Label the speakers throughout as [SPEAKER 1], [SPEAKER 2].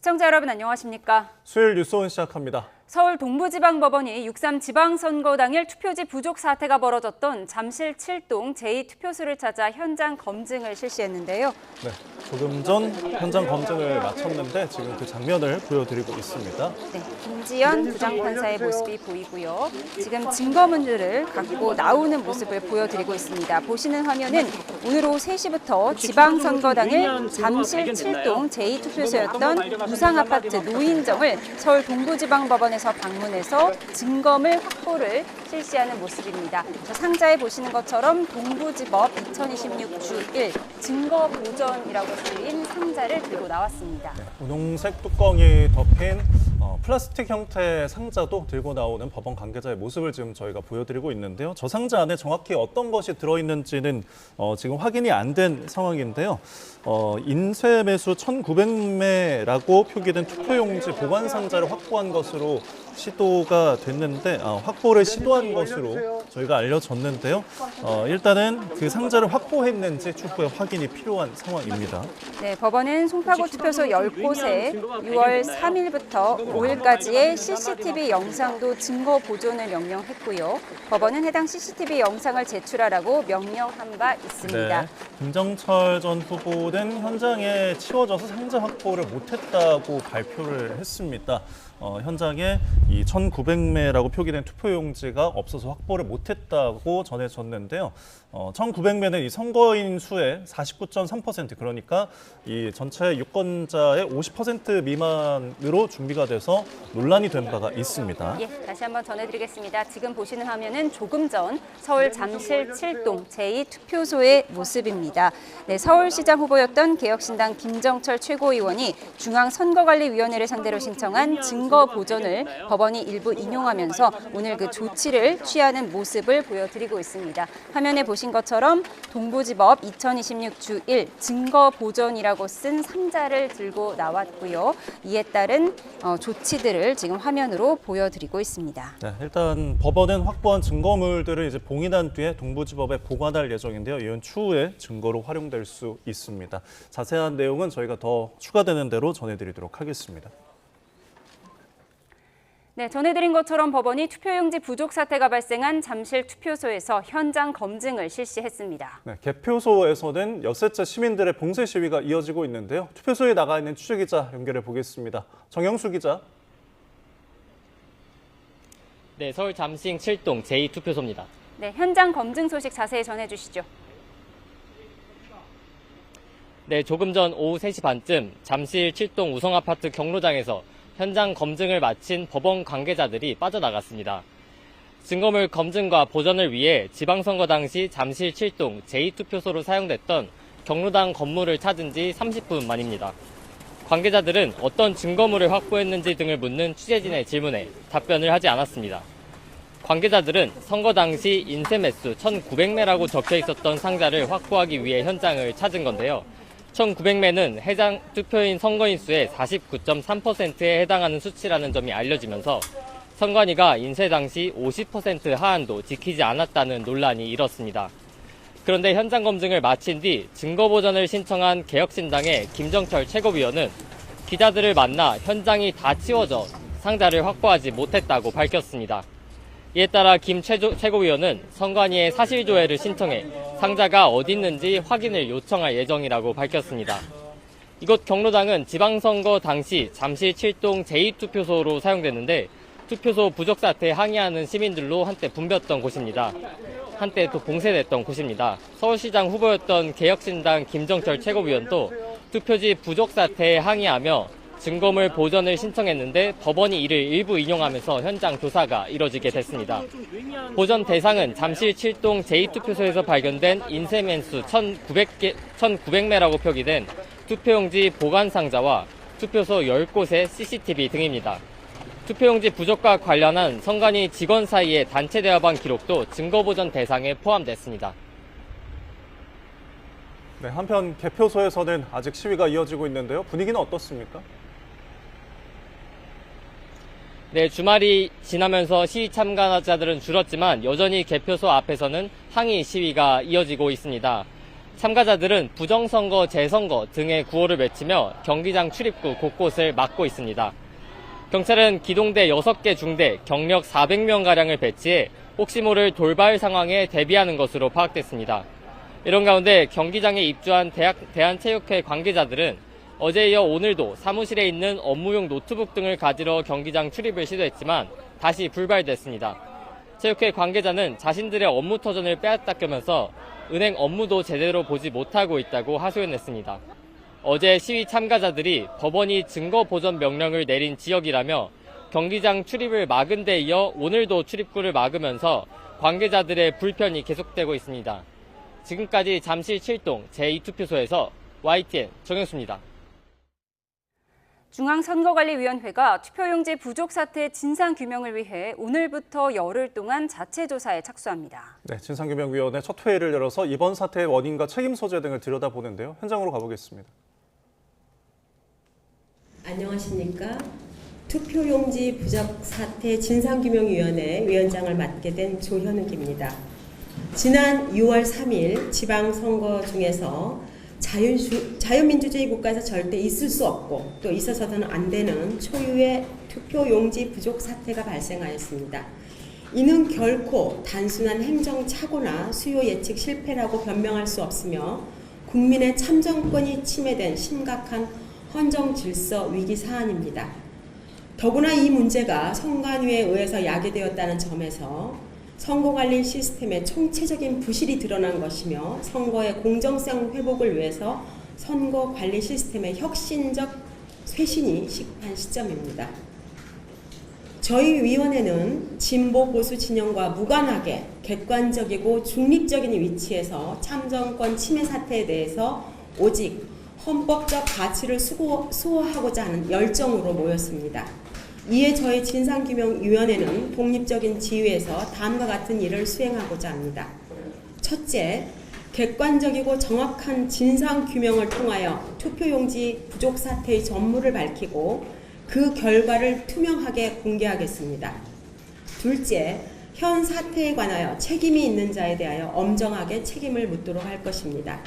[SPEAKER 1] 시청자 여러분 안녕하십니까?
[SPEAKER 2] 수요일 뉴스온 시작합니다.
[SPEAKER 1] 서울 동부지방법원이 6.3 지방선거 당일 투표지 부족 사태가 벌어졌던 잠실 7동 제2투표소를 찾아 현장 검증을 실시했는데요.
[SPEAKER 2] 네, 조금 전 현장 검증을 마쳤는데 지금 그 장면을 보여드리고 있습니다.
[SPEAKER 1] 네, 김지연 부장판사의 모습이 보이고요. 지금 증거물들을 갖고 나오는 모습을 보여드리고 있습니다. 보시는 화면은 오늘 오후 3시부터 지방선거 당일 잠실 7동 제2투표소였던 무상아파트 노인정을 서울 동부지방법원에서 방문해서 증거물 확보를 실시하는 모습입니다. 저 상자에 보시는 것처럼 동부지법 2026주1 증거보전이라고 쓰인 상자를 들고 나왔습니다.
[SPEAKER 2] 네, 분홍색 뚜껑이 덮인 플라스틱 형태의 상자도 들고 나오는 법원 관계자의 모습을 지금 저희가 보여드리고 있는데요. 저 상자 안에 정확히 어떤 것이 들어있는지는 지금 확인이 안 된 상황인데요. 인쇄매수 1,900매라고 표기된 투표용지 보관 상자를 확보한 것으로 시도가 됐는데 확보를 시도한 것으로 저희가 알려졌는데요. 일단은 그 상자를 확보했는지 추후에 확인이 필요한 상황입니다.
[SPEAKER 1] 네, 법원은 송파구 투표소 10곳에 6월 3일부터 5일까지의 CCTV 영상도 증거 보존을 명령했고요. 법원은 해당 CCTV 영상을 제출하라고 명령한 바 있습니다.
[SPEAKER 2] 네, 김정철 전 후보는 현장에 치워져서 상자 확보를 못했다고 발표를 했습니다. 현장에 이 1,900매라고 표기된 투표용지가 없어서 확보를 못했다고 전해졌는데요. 1,900매는 이 선거인 수의 49.3% 그러니까 이 전체 유권자의 50% 미만으로 준비가 돼서 논란이 된 바가 있습니다.
[SPEAKER 1] 예, 다시 한번 전해드리겠습니다. 지금 보시는 화면은 조금 전 서울 잠실 7동 제2투표소의 모습입니다. 네, 서울시장 후보였던 개혁신당 김정철 최고위원이 중앙선거관리위원회를 상대로 신청한 증거 보존을 법원이 일부 인용하면서 오늘 그 조치를 취하는 모습을 보여드리고 있습니다. 화면에 보신 것처럼 동부지법 2026주1 증거 보존이라고 쓴 상자를 들고 나왔고요. 이에 따른 조치들을 지금 화면으로 보여드리고 있습니다.
[SPEAKER 2] 네, 일단 법원은 확보한 증거물들을 이제 봉인한 뒤에 동부지법에 보관할 예정인데요. 이건 추후에 증거로 활용될 수 있습니다. 자세한 내용은 저희가 더 추가되는 대로 전해드리도록 하겠습니다.
[SPEAKER 1] 네, 전해드린 것처럼 법원이 투표용지 부족 사태가 발생한 잠실 투표소에서 현장 검증을 실시했습니다.
[SPEAKER 2] 네, 개표소에서는 엿새째 시민들의 봉쇄 시위가 이어지고 있는데요. 투표소에 나가 있는 취재기자 연결해 보겠습니다. 정영수 기자.
[SPEAKER 3] 네, 서울 잠실 7동 제2투표소입니다.
[SPEAKER 1] 네, 현장 검증 소식 자세히 전해주시죠.
[SPEAKER 3] 네, 조금 전 오후 3시 반쯤 잠실 7동 우성아파트 경로장에서 현장 검증을 마친 법원 관계자들이 빠져나갔습니다. 증거물 검증과 보전을 위해 지방선거 당시 잠실 7동 제2투표소로 사용됐던 경로당 건물을 찾은 지 30분 만입니다. 관계자들은 어떤 증거물을 확보했는지 등을 묻는 취재진의 질문에 답변을 하지 않았습니다. 관계자들은 선거 당시 인쇄매수 1,900매라고 적혀 있었던 상자를 확보하기 위해 현장을 찾은 건데요. 1,900매는 해당 투표인 선거인 수의 49.3%에 해당하는 수치라는 점이 알려지면서 선관위가 인쇄 당시 50% 하한도 지키지 않았다는 논란이 일었습니다. 그런데 현장 검증을 마친 뒤 증거 보전을 신청한 개혁신당의 김정철 최고위원은 기자들을 만나 현장이 다 치워져 상자를 확보하지 못했다고 밝혔습니다. 이에 따라 김 최고위원은 선관위에 사실조회를 신청해 상자가 어디 있는지 확인을 요청할 예정이라고 밝혔습니다. 이곳 경로당은 지방선거 당시 잠실 7동 제2투표소로 사용됐는데 투표소 부족 사태에 항의하는 시민들로 한때 붐볐던 곳입니다. 한때 또 봉쇄됐던 곳입니다. 서울시장 후보였던 개혁신당 김정철 최고위원도 투표지 부족 사태에 항의하며 증거물 보전을 신청했는데 법원이 이를 일부 인용하면서 현장 조사가 이뤄지게 됐습니다. 보전 대상은 잠실 7동 제2투표소에서 발견된 인쇄매수 1,900매라고 표기된 투표용지 보관 상자와 투표소 10곳의 CCTV 등입니다. 투표용지 부족과 관련한 선관위 직원 사이의 단체 대화방 기록도 증거보전 대상에 포함됐습니다.
[SPEAKER 2] 네, 한편 개표소에서는 아직 시위가 이어지고 있는데요. 분위기는 어떻습니까?
[SPEAKER 3] 네, 주말이 지나면서 시위 참가자들은 줄었지만 여전히 개표소 앞에서는 항의 시위가 이어지고 있습니다. 참가자들은 부정선거, 재선거 등의 구호를 외치며 경기장 출입구 곳곳을 막고 있습니다. 경찰은 기동대 6개 중대, 경력 400명가량을 배치해 혹시 모를 돌발 상황에 대비하는 것으로 파악됐습니다. 이런 가운데 경기장에 입주한 대한체육회 관계자들은 어제에 이어 오늘도 사무실에 있는 업무용 노트북 등을 가지러 경기장 출입을 시도했지만 다시 불발됐습니다. 체육회 관계자는 자신들의 업무 터전을 빼앗겼다면서 은행 업무도 제대로 보지 못하고 있다고 하소연했습니다. 어제 시위 참가자들이 법원이 증거 보전 명령을 내린 지역이라며 경기장 출입을 막은 데 이어 오늘도 출입구를 막으면서 관계자들의 불편이 계속되고 있습니다. 지금까지 잠실 7동 제2투표소에서 YTN 정영수입니다.
[SPEAKER 1] 중앙선거관리위원회가 투표용지 부족 사태 진상규명을 위해 오늘부터 열흘 동안 자체 조사에 착수합니다.
[SPEAKER 2] 네, 진상규명위원회 첫 회의를 열어서 이번 사태의 원인과 책임 소재 등을 들여다보는데요. 현장으로 가보겠습니다.
[SPEAKER 4] 안녕하십니까. 투표용지 부족 사태 진상규명위원회 위원장을 맡게 된 조현욱입니다. 지난 6월 3일 지방선거 중에서 자유민주주의 국가에서 절대 있을 수 없고 또 있어서는 안 되는 초유의 투표용지 부족 사태가 발생하였습니다. 이는 결코 단순한 행정착오나 수요 예측 실패라고 변명할 수 없으며 국민의 참정권이 침해된 심각한 헌정질서 위기 사안입니다. 더구나 이 문제가 선관위에 의해서 야기되었다는 점에서 선거관리 시스템의 총체적인 부실이 드러난 것이며 선거의 공정성 회복을 위해서 선거관리 시스템의 혁신적 쇄신이 시급한 시점입니다. 저희 위원회는 진보 보수 진영과 무관하게 객관적이고 중립적인 위치에서 참정권 침해 사태에 대해서 오직 헌법적 가치를 수호하고자 하는 열정으로 모였습니다. 이에 저희 진상규명위원회는 독립적인 지위에서 다음과 같은 일을 수행하고자 합니다. 첫째, 객관적이고 정확한 진상규명을 통하여 투표용지 부족 사태의 전무를 밝히고 그 결과를 투명하게 공개하겠습니다. 둘째, 현 사태에 관하여 책임이 있는 자에 대하여 엄정하게 책임을 묻도록 할 것입니다.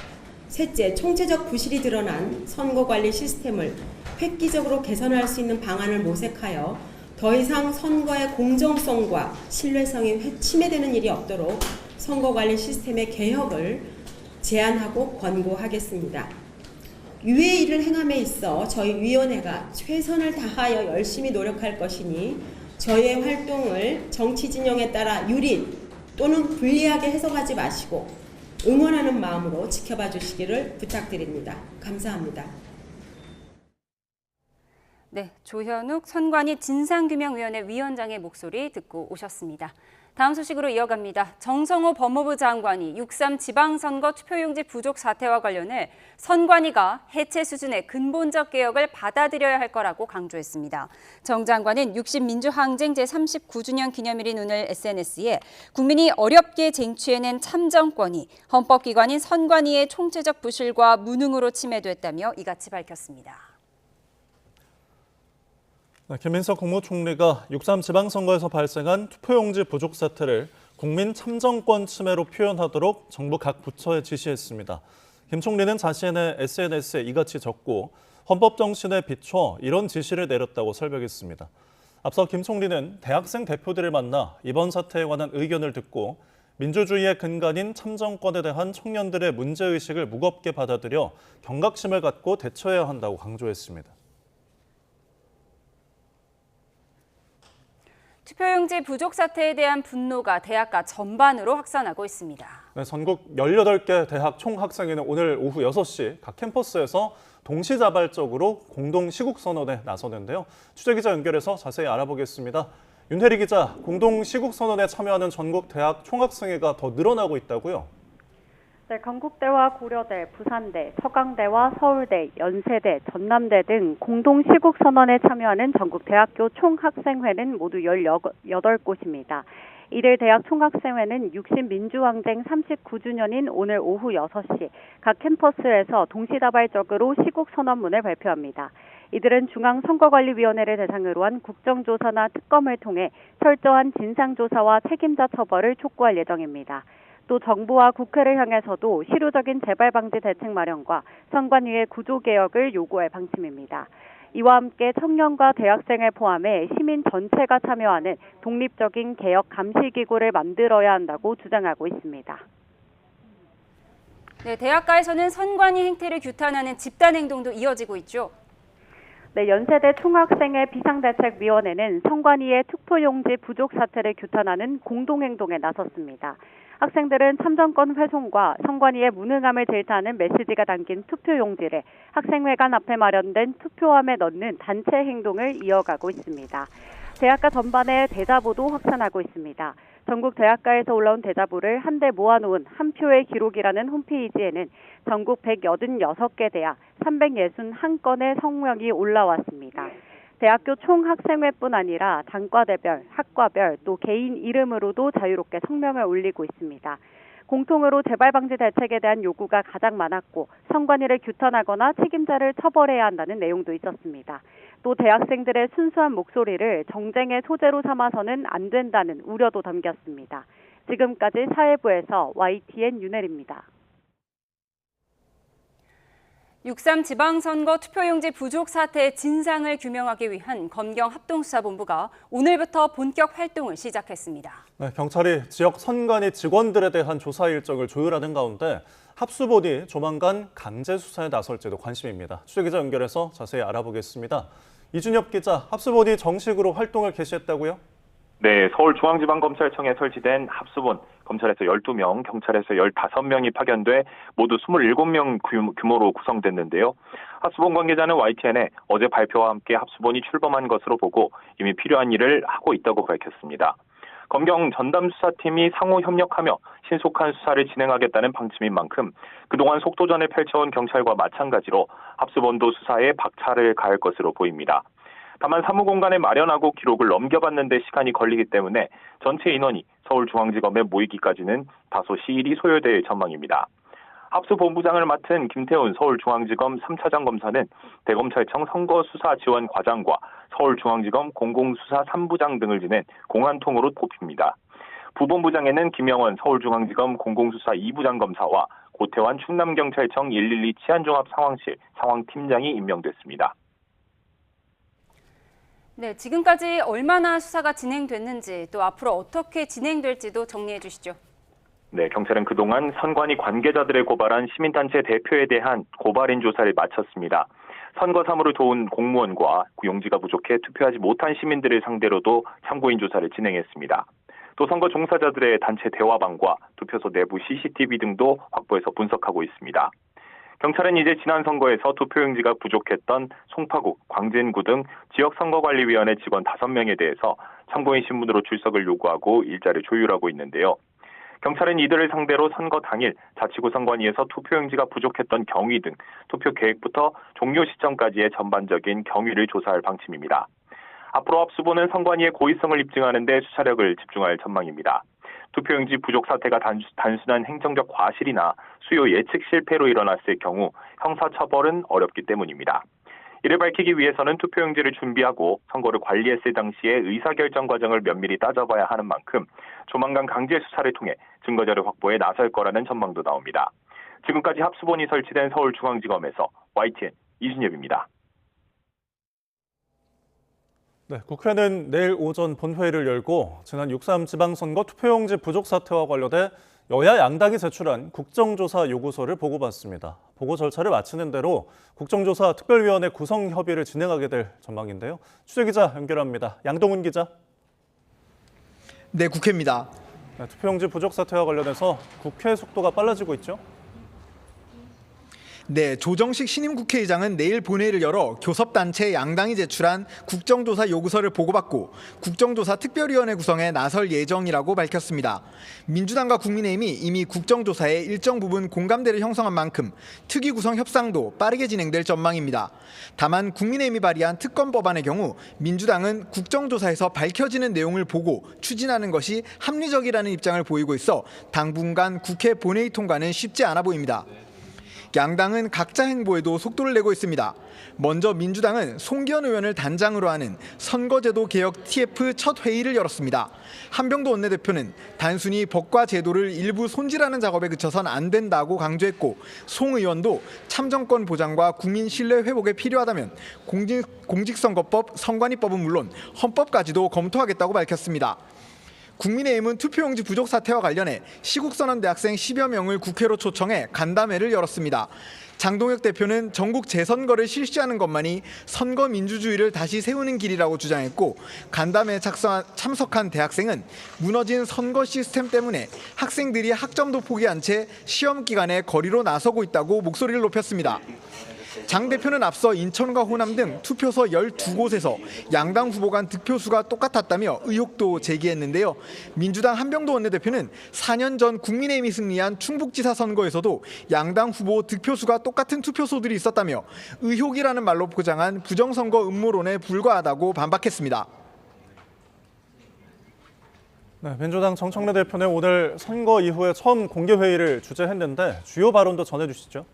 [SPEAKER 4] 셋째, 총체적 부실이 드러난 선거관리 시스템을 획기적으로 개선할 수 있는 방안을 모색하여 더 이상 선거의 공정성과 신뢰성이 침해되는 일이 없도록 선거관리 시스템의 개혁을 제안하고 권고하겠습니다. 유의 일을 행함에 있어 저희 위원회가 최선을 다하여 열심히 노력할 것이니 저희의 활동을 정치 진영에 따라 유리 또는 불리하게 해석하지 마시고 응원하는 마음으로 지켜봐 주시기를 부탁드립니다. 감사합니다.
[SPEAKER 1] 네, 조현욱 선관위 진상규명위원회 위원장의 목소리 듣고 오셨습니다. 다음 소식으로 이어갑니다. 정성호 법무부 장관이 6.3 지방선거 투표용지 부족 사태와 관련해 선관위가 해체 수준의 근본적 개혁을 받아들여야 할 거라고 강조했습니다. 정 장관은 60 민주항쟁 제39주년 기념일인 오늘 SNS에 국민이 어렵게 쟁취해낸 참정권이 헌법기관인 선관위의 총체적 부실과 무능으로 침해됐다며 이같이 밝혔습니다.
[SPEAKER 2] 김민석 국무총리가 6.3 지방선거에서 발생한 투표용지 부족 사태를 국민 참정권 침해로 표현하도록 정부 각 부처에 지시했습니다. 김 총리는 자신의 SNS에 이같이 적고 헌법 정신에 비춰 이런 지시를 내렸다고 설명했습니다. 앞서 김 총리는 대학생 대표들을 만나 이번 사태에 관한 의견을 듣고 민주주의의 근간인 참정권에 대한 청년들의 문제의식을 무겁게 받아들여 경각심을 갖고 대처해야 한다고 강조했습니다.
[SPEAKER 1] 투표용지 부족 사태에 대한 분노가 대학가 전반으로 확산하고 있습니다.
[SPEAKER 2] 네, 전국 18개 대학 총학생회는 오늘 오후 6시 각 캠퍼스에서 동시자발적으로 공동 시국선언에 나서는데요. 취재기자 연결해서 자세히 알아보겠습니다. 윤혜리 기자, 공동 시국선언에 참여하는 전국 대학 총학생회가 더 늘어나고 있다고요?
[SPEAKER 5] 네, 건국대와 고려대, 부산대, 서강대와 서울대, 연세대, 전남대 등 공동 시국선언에 참여하는 전국 대학교 총학생회는 모두 18곳입니다. 이들 대학 총학생회는 60 민주항쟁 39주년인 오늘 오후 6시 각 캠퍼스에서 동시다발적으로 시국선언문을 발표합니다. 이들은 중앙선거관리위원회를 대상으로 한 국정조사나 특검을 통해 철저한 진상조사와 책임자 처벌을 촉구할 예정입니다. 또 정부와 국회를 향해서도 실효적인 재발 방지 대책 마련과 선관위의 구조 개혁을 요구할 방침입니다. 이와 함께 청년과 대학생을 포함해 시민 전체가 참여하는 독립적인 개혁 감시 기구를 만들어야 한다고 주장하고 있습니다.
[SPEAKER 1] 네, 대학가에서는 선관위 행태를 규탄하는 집단 행동도 이어지고 있죠.
[SPEAKER 5] 네, 연세대 총학생회 비상대책위원회는 선관위의 투표용지 부족 사태를 규탄하는 공동행동에 나섰습니다. 학생들은 참정권 훼손과 선관위의 무능함을 질타하는 메시지가 담긴 투표용지를 학생회관 앞에 마련된 투표함에 넣는 단체 행동을 이어가고 있습니다. 대학가 전반에 대자보도 확산하고 있습니다. 전국 대학가에서 올라온 대자보를 한데 모아놓은 한 표의 기록이라는 홈페이지에는 전국 186개 대학 361건의 성명이 올라왔습니다. 대학교 총학생회뿐 아니라 단과대별, 학과별, 또 개인 이름으로도 자유롭게 성명을 올리고 있습니다. 공통으로 재발방지 대책에 대한 요구가 가장 많았고 선관위를 규탄하거나 책임자를 처벌해야 한다는 내용도 있었습니다. 또 대학생들의 순수한 목소리를 정쟁의 소재로 삼아서는 안 된다는 우려도 담겼습니다. 지금까지 사회부에서 YTN 윤혜리입니다.
[SPEAKER 1] 6.3 지방선거 투표용지 부족 사태의 진상을 규명하기 위한 검경합동수사본부가 오늘부터 본격 활동을 시작했습니다.
[SPEAKER 2] 네, 경찰이 지역 선관위 직원들에 대한 조사 일정을 조율하는 가운데 합수본이 조만간 강제 수사에 나설지도 관심입니다. 취재기자 연결해서 자세히 알아보겠습니다. 이준엽 기자, 합수본이 정식으로 활동을 개시했다고요?
[SPEAKER 6] 네, 서울중앙지방검찰청에 설치된 합수본, 검찰에서 12명, 경찰에서 15명이 파견돼 모두 27명 규모로 구성됐는데요. 합수본 관계자는 YTN에 어제 발표와 함께 합수본이 출범한 것으로 보고 이미 필요한 일을 하고 있다고 밝혔습니다. 검경 전담수사팀이 상호 협력하며 신속한 수사를 진행하겠다는 방침인 만큼 그동안 속도전을 펼쳐온 경찰과 마찬가지로 합수본도 수사에 박차를 가할 것으로 보입니다. 다만 사무공간을 마련하고 기록을 넘겨받는 데 시간이 걸리기 때문에 전체 인원이 서울중앙지검에 모이기까지는 다소 시일이 소요될 전망입니다. 합수본부장을 맡은 김태훈 서울중앙지검 3차장 검사는 대검찰청 선거수사지원과장과 서울중앙지검 공공수사 3부장 등을 지낸 공안통으로 뽑힙니다. 부본부장에는 김영원 서울중앙지검 공공수사 2부장 검사와 고태환 충남경찰청 112 치안종합상황실 상황팀장이 임명됐습니다.
[SPEAKER 1] 네, 지금까지 얼마나 수사가 진행됐는지 또 앞으로 어떻게 진행될지도 정리해 주시죠.
[SPEAKER 6] 네, 경찰은 그동안 선관위 관계자들을 고발한 시민단체 대표에 대한 고발인 조사를 마쳤습니다. 선거 사무를 도운 공무원과 용지가 부족해 투표하지 못한 시민들을 상대로도 참고인 조사를 진행했습니다. 또 선거 종사자들의 단체 대화방과 투표소 내부 CCTV 등도 확보해서 분석하고 있습니다. 경찰은 이제 지난 선거에서 투표용지가 부족했던 송파구, 광진구 등 지역선거관리위원회 직원 5명에 대해서 참고인 신분으로 출석을 요구하고 일자를 조율하고 있는데요. 경찰은 이들을 상대로 선거 당일 자치구 선관위에서 투표용지가 부족했던 경위 등 투표 계획부터 종료 시점까지의 전반적인 경위를 조사할 방침입니다. 앞으로 합수본은 선관위의 고의성을 입증하는 데 수사력을 집중할 전망입니다. 투표용지 부족 사태가 단순한 행정적 과실이나 수요 예측 실패로 일어났을 경우 형사처벌은 어렵기 때문입니다. 이를 밝히기 위해서는 투표용지를 준비하고 선거를 관리했을 당시의 의사결정 과정을 면밀히 따져봐야 하는 만큼 조만간 강제 수사를 통해 증거자료 확보에 나설 거라는 전망도 나옵니다. 지금까지 합수본이 설치된 서울중앙지검에서 YTN 이준엽입니다.
[SPEAKER 2] 네, 국회는 내일 오전 본회의를 열고 지난 6.3 지방선거 투표용지 부족 사태와 관련해 여야 양당이 제출한 국정조사 요구서를 보고받습니다. 보고 절차를 마치는 대로 국정조사 특별위원회 구성 협의를 진행하게 될 전망인데요. 취재기자 연결합니다. 양동훈 기자.
[SPEAKER 7] 네, 국회입니다.
[SPEAKER 2] 네, 투표용지 부족 사태와 관련해서 국회 속도가 빨라지고 있죠?
[SPEAKER 7] 네, 조정식 신임 국회의장은 내일 본회의를 열어 교섭단체 양당이 제출한 국정조사 요구서를 보고받고 국정조사 특별위원회 구성에 나설 예정이라고 밝혔습니다. 민주당과 국민의힘이 이미 국정조사에 일정 부분 공감대를 형성한 만큼 특위 구성 협상도 빠르게 진행될 전망입니다. 다만 국민의힘이 발의한 특검 법안의 경우 민주당은 국정조사에서 밝혀지는 내용을 보고 추진하는 것이 합리적이라는 입장을 보이고 있어 당분간 국회 본회의 통과는 쉽지 않아 보입니다. 양당은 각자 행보에도 속도를 내고 있습니다. 먼저 민주당은 송기현 의원을 단장으로 하는 선거제도 개혁 TF 첫 회의를 열었습니다. 한병도 원내대표는 단순히 법과 제도를 일부 손질하는 작업에 그쳐선 안 된다고 강조했고, 송 의원도 참정권 보장과 국민 신뢰 회복에 필요하다면 공직선거법, 선관위법은 물론 헌법까지도 검토하겠다고 밝혔습니다. 국민의힘은 투표용지 부족 사태와 관련해 시국선언 대학생 10여 명을 국회로 초청해 간담회를 열었습니다. 장동혁 대표는 전국 재선거를 실시하는 것만이 선거 민주주의를 다시 세우는 길이라고 주장했고, 간담회에 참석한 대학생은 무너진 선거 시스템 때문에 학생들이 학점도 포기한 채 시험 기간에 거리로 나서고 있다고 목소리를 높였습니다. 장 대표는 앞서 인천과 호남 등 투표소 12곳에서 양당 후보 간 득표수가 똑같았다며 의혹도 제기했는데요. 민주당 한병도 원내대표는 4년 전 국민의힘이 승리한 충북지사 선거에서도 양당 후보 득표수가 똑같은 투표소들이 있었다며 의혹이라는 말로 포장한 부정선거 음모론에 불과하다고 반박했습니다.
[SPEAKER 2] 네, 민주당 정청래 대표는 오늘 선거 이후에 처음 공개회의를 주재했는데 주요 발언도 전해주시죠.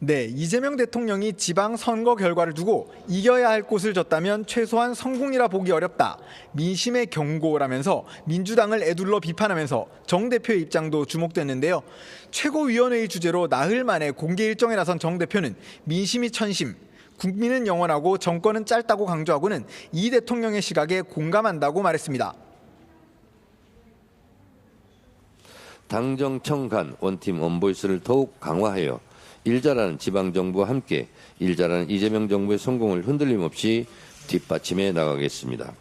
[SPEAKER 7] 네, 이재명 대통령이 지방선거 결과를 두고 이겨야 할 곳을 졌다면 최소한 성공이라 보기 어렵다. 민심의 경고라면서 민주당을 에둘러 비판하면서 정 대표의 입장도 주목됐는데요. 최고위원회의 주제로 나흘 만에 공개 일정에 나선 정 대표는 민심이 천심, 국민은 영원하고 정권은 짧다고 강조하고는 이 대통령의 시각에 공감한다고 말했습니다.
[SPEAKER 8] 당정청 간 원팀 원보이스를 더욱 강화하여 일자라는 지방정부와 함께 일자라는 이재명 정부의 성공을 흔들림 없이 뒷받침해 나가겠습니다.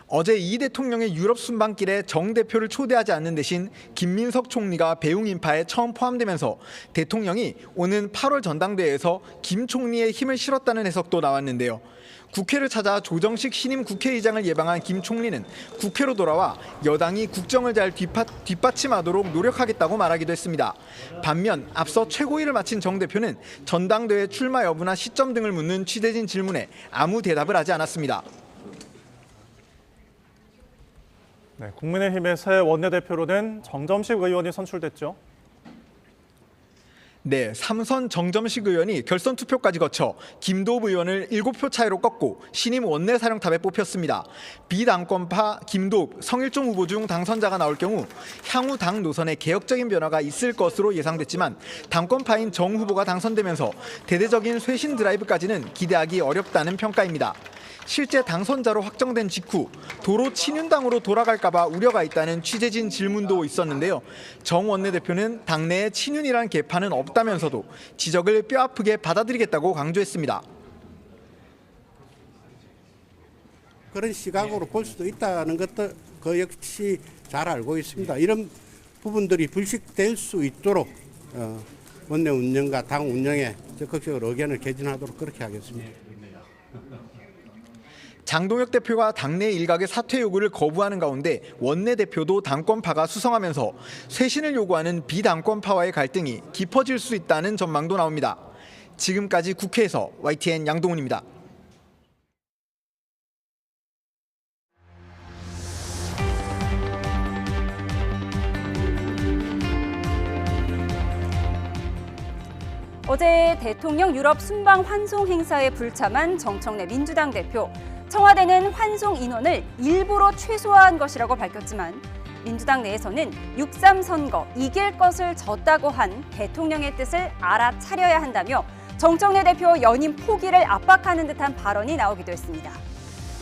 [SPEAKER 7] 어제 이 대통령의 유럽 순방길에 정 대표를 초대하지 않는 대신 김민석 총리가 배웅 인파에 처음 포함되면서 대통령이 오는 8월 전당대회에서 김 총리의 힘을 실었다는 해석도 나왔는데요. 국회를 찾아 조정식 신임 국회의장을 예방한 김 총리는 국회로 돌아와 여당이 국정을 잘 뒷받침하도록 노력하겠다고 말하기도 했습니다. 반면 앞서 최고위를 마친 정 대표는 전당대회 출마 여부나 시점 등을 묻는 취재진 질문에 아무 대답을 하지 않았습니다.
[SPEAKER 2] 네, 국민의힘의 새 원내대표로는 정점식 의원이 선출됐죠.
[SPEAKER 7] 네, 삼선 정점식 의원이 결선 투표까지 거쳐 김도읍 의원을 7표 차이로 꺾고 신임 원내사령탑에 뽑혔습니다. 비당권파 김도읍, 성일종 후보 중 당선자가 나올 경우 향후 당 노선에 개혁적인 변화가 있을 것으로 예상됐지만 당권파인 정 후보가 당선되면서 대대적인 쇄신 드라이브까지는 기대하기 어렵다는 평가입니다. 실제 당선자로 확정된 직후 도로 친윤당으로 돌아갈까 봐 우려가 있다는 취재진 질문도 있었는데요. 정 원내대표는 당내에 친윤이란 계파는 없다면서도 지적을 뼈아프게 받아들이겠다고 강조했습니다.
[SPEAKER 9] 그런 시각으로 볼 수도 있다는 것도 그 역시 잘 알고 있습니다. 이런 부분들이 불식될 수 있도록 원내 운영과 당 운영에 적극적으로 의견을 개진하도록 그렇게 하겠습니다.
[SPEAKER 7] 장동혁 대표가 당내 일각의 사퇴 요구를 거부하는 가운데 원내대표도 당권파가 수성하면서 쇄신을 요구하는 비당권파와의 갈등이 깊어질 수 있다는 전망도 나옵니다. 지금까지 국회에서 YTN 양동훈입니다.
[SPEAKER 1] 어제 대통령 유럽 순방 환송 행사에 불참한 정청래 민주당 대표. 청와대는 환송 인원을 일부러 최소화한 것이라고 밝혔지만 민주당 내에서는 6.3 선거 이길 것을 졌다고 한 대통령의 뜻을 알아차려야 한다며 정청래 대표 연임 포기를 압박하는 듯한 발언이 나오기도 했습니다.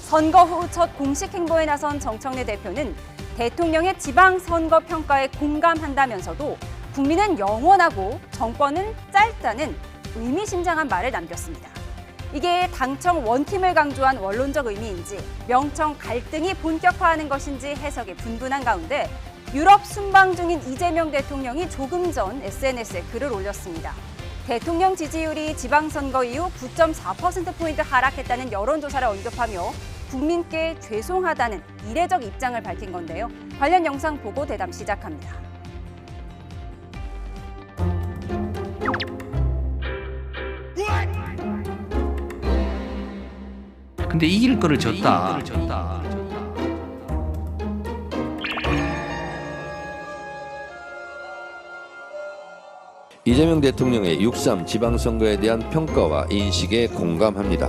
[SPEAKER 1] 선거 후 첫 공식 행보에 나선 정청래 대표는 대통령의 지방선거 평가에 공감한다면서도 국민은 영원하고 정권은 짧다는 의미심장한 말을 남겼습니다. 이게 당청 원팀을 강조한 원론적 의미인지 명청 갈등이 본격화하는 것인지 해석이 분분한 가운데 유럽 순방 중인 이재명 대통령이 조금 전 SNS에 글을 올렸습니다. 대통령 지지율이 지방선거 이후 9.4%포인트 하락했다는 여론조사를 언급하며 국민께 죄송하다는 이례적 입장을 밝힌 건데요. 관련 영상 보고 대담 시작합니다.
[SPEAKER 10] 근데 이길 거를 졌다.
[SPEAKER 8] 이재명 대통령의 6.3 지방선거에 대한 평가와 인식에 공감합니다.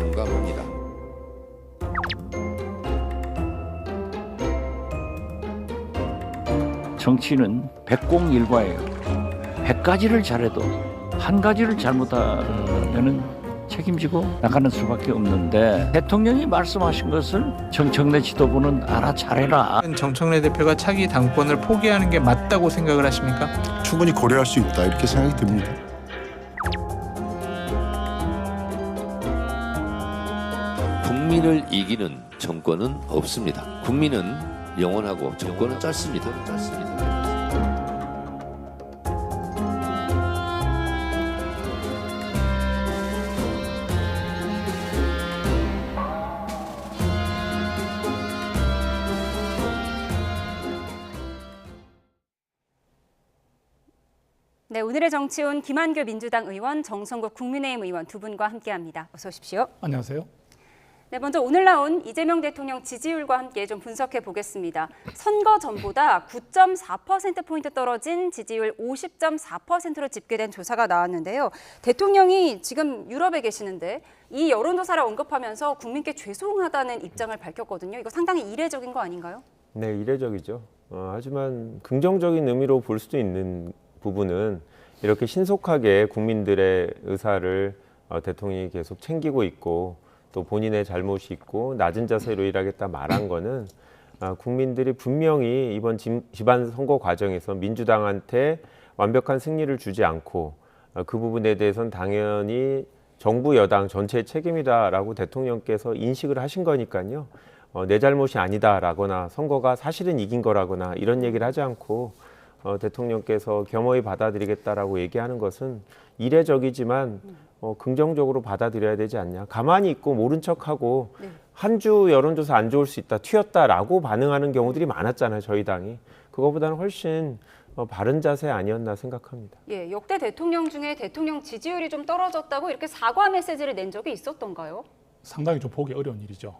[SPEAKER 10] 정치는 백공일과예요. 100가지를 잘해도 한 가지를 잘못하면은 책임지고 나가는 수밖에 없는데 대통령이 말씀하신 것을 정청래 지도부는 알아 잘해라.
[SPEAKER 11] 정청래 대표가 차기 당권을 포기하는 게 맞다고 생각을 하십니까?
[SPEAKER 12] 충분히 고려할 수 있다 이렇게 생각이 듭니다.
[SPEAKER 8] 국민을 이기는 정권은 없습니다. 국민은 영원하고 정권은 짧습니다.
[SPEAKER 1] 네, 오늘의 정치온 김한규 민주당 의원, 정성국 국민의힘 의원 두 분과 함께합니다. 어서 오십시오.
[SPEAKER 13] 안녕하세요.
[SPEAKER 1] 네, 먼저 오늘 나온 이재명 대통령 지지율과 함께 좀 분석해 보겠습니다. 선거 전보다 9.4%포인트 떨어진 지지율 50.4%로 집계된 조사가 나왔는데요. 대통령이 지금 유럽에 계시는데 이 여론조사를 언급하면서 국민께 죄송하다는 입장을 밝혔거든요. 이거 상당히 이례적인 거 아닌가요?
[SPEAKER 14] 네, 이례적이죠. 하지만 긍정적인 의미로 볼 수도 있는 부분은 이렇게 신속하게 국민들의 의사를 대통령이 계속 챙기고 있고 또 본인의 잘못이 있고 낮은 자세로 일하겠다 말한 거는 국민들이 분명히 이번 지방선거 과정에서 민주당한테 완벽한 승리를 주지 않고 그 부분에 대해서는 당연히 정부 여당 전체의 책임이다라고 대통령께서 인식을 하신 거니까요. 내 잘못이 아니다라거나 선거가 사실은 이긴 거라거나 이런 얘기를 하지 않고 대통령께서 겸허히 받아들이겠다라고 얘기하는 것은 이례적이지만 긍정적으로 받아들여야 되지 않냐. 가만히 있고 모른 척하고 한 주 여론조사 안 좋을 수 있다, 튀었다라고 반응하는 경우들이 많았잖아요. 저희 당이. 그거보다는 훨씬 바른 자세 아니었나 생각합니다.
[SPEAKER 1] 예, 역대 대통령 중에 대통령 지지율이 좀 떨어졌다고 이렇게 사과 메시지를 낸 적이 있었던가요?
[SPEAKER 13] 상당히 좀 보기 어려운 일이죠.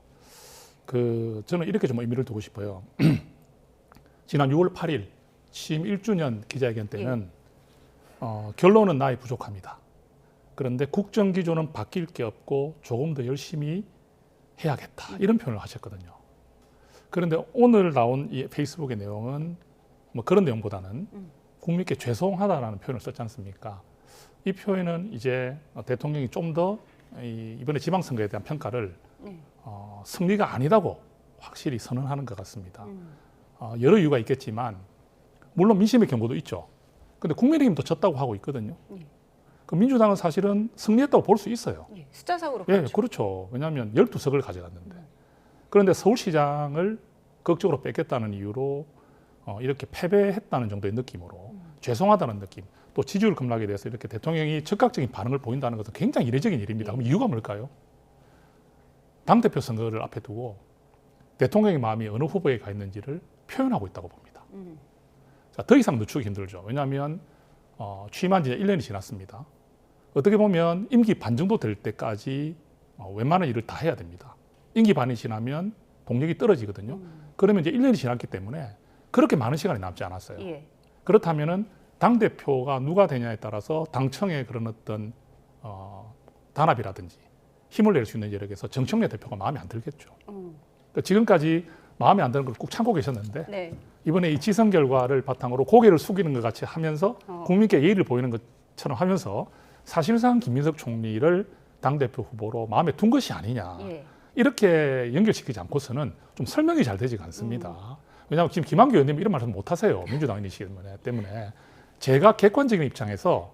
[SPEAKER 13] 저는 이렇게 좀 의미를 두고 싶어요. 지난 6월 8일 취임 1주년 기자회견 때는 결론은 나이 부족합니다. 그런데 국정 기조는 바뀔 게 없고 조금 더 열심히 해야겠다. 이런 표현을 하셨거든요. 그런데 오늘 나온 이 페이스북의 내용은 뭐 그런 내용보다는 국민께 죄송하다라는 표현을 썼지 않습니까? 이 표현은 이제 대통령이 좀 더 이번에 지방선거에 대한 평가를 승리가 아니다고 확실히 선언하는 것 같습니다. 여러 이유가 있겠지만 물론 민심의 경고도 있죠. 근데 국민의힘도 졌다고 하고 있거든요. 그 민주당은 사실은 승리했다고 볼 수 있어요.
[SPEAKER 1] 숫자상으로
[SPEAKER 13] 그렇죠. 예, 그렇죠. 왜냐하면 12석을 가져갔는데. 그런데 서울시장을 극적으로 뺏겼다는 이유로 이렇게 패배했다는 정도의 느낌으로 죄송하다는 느낌, 또 지지율 급락에 대해서 이렇게 대통령이 즉각적인 반응을 보인다는 것은 굉장히 이례적인 일입니다. 그럼 이유가 뭘까요? 당대표 선거를 앞에 두고 대통령의 마음이 어느 후보에 가 있는지를 표현하고 있다고 봅니다. 자, 더 이상 늦추기 힘들죠. 왜냐하면 취임한 지 1년이 지났습니다. 어떻게 보면 임기 반 정도 될 때까지 웬만한 일을 다 해야 됩니다. 임기 반이 지나면 동력이 떨어지거든요. 그러면 이제 1년이 지났기 때문에 그렇게 많은 시간이 남지 않았어요.
[SPEAKER 1] 예.
[SPEAKER 13] 그렇다면은 당대표가 누가 되냐에 따라서 당청의 그런 어떤 단합이라든지 힘을 낼 수 있는 여력에서 정청래 대표가 마음에 안 들겠죠. 그러니까 지금까지 마음에 안 드는 걸 꾹 참고 계셨는데
[SPEAKER 1] 네.
[SPEAKER 13] 이번에 이 지선 결과를 바탕으로 고개를 숙이는 것 같이 하면서 국민께 예의를 보이는 것처럼 하면서 사실상 김민석 총리를 당대표 후보로 마음에 둔 것이 아니냐.
[SPEAKER 1] 예.
[SPEAKER 13] 이렇게 연결시키지 않고서는 좀 설명이 잘 되지가 않습니다. 왜냐하면 지금 김한규 의원님 이런 말씀 못 하세요. 민주당인이시기 때문에. 제가 객관적인 입장에서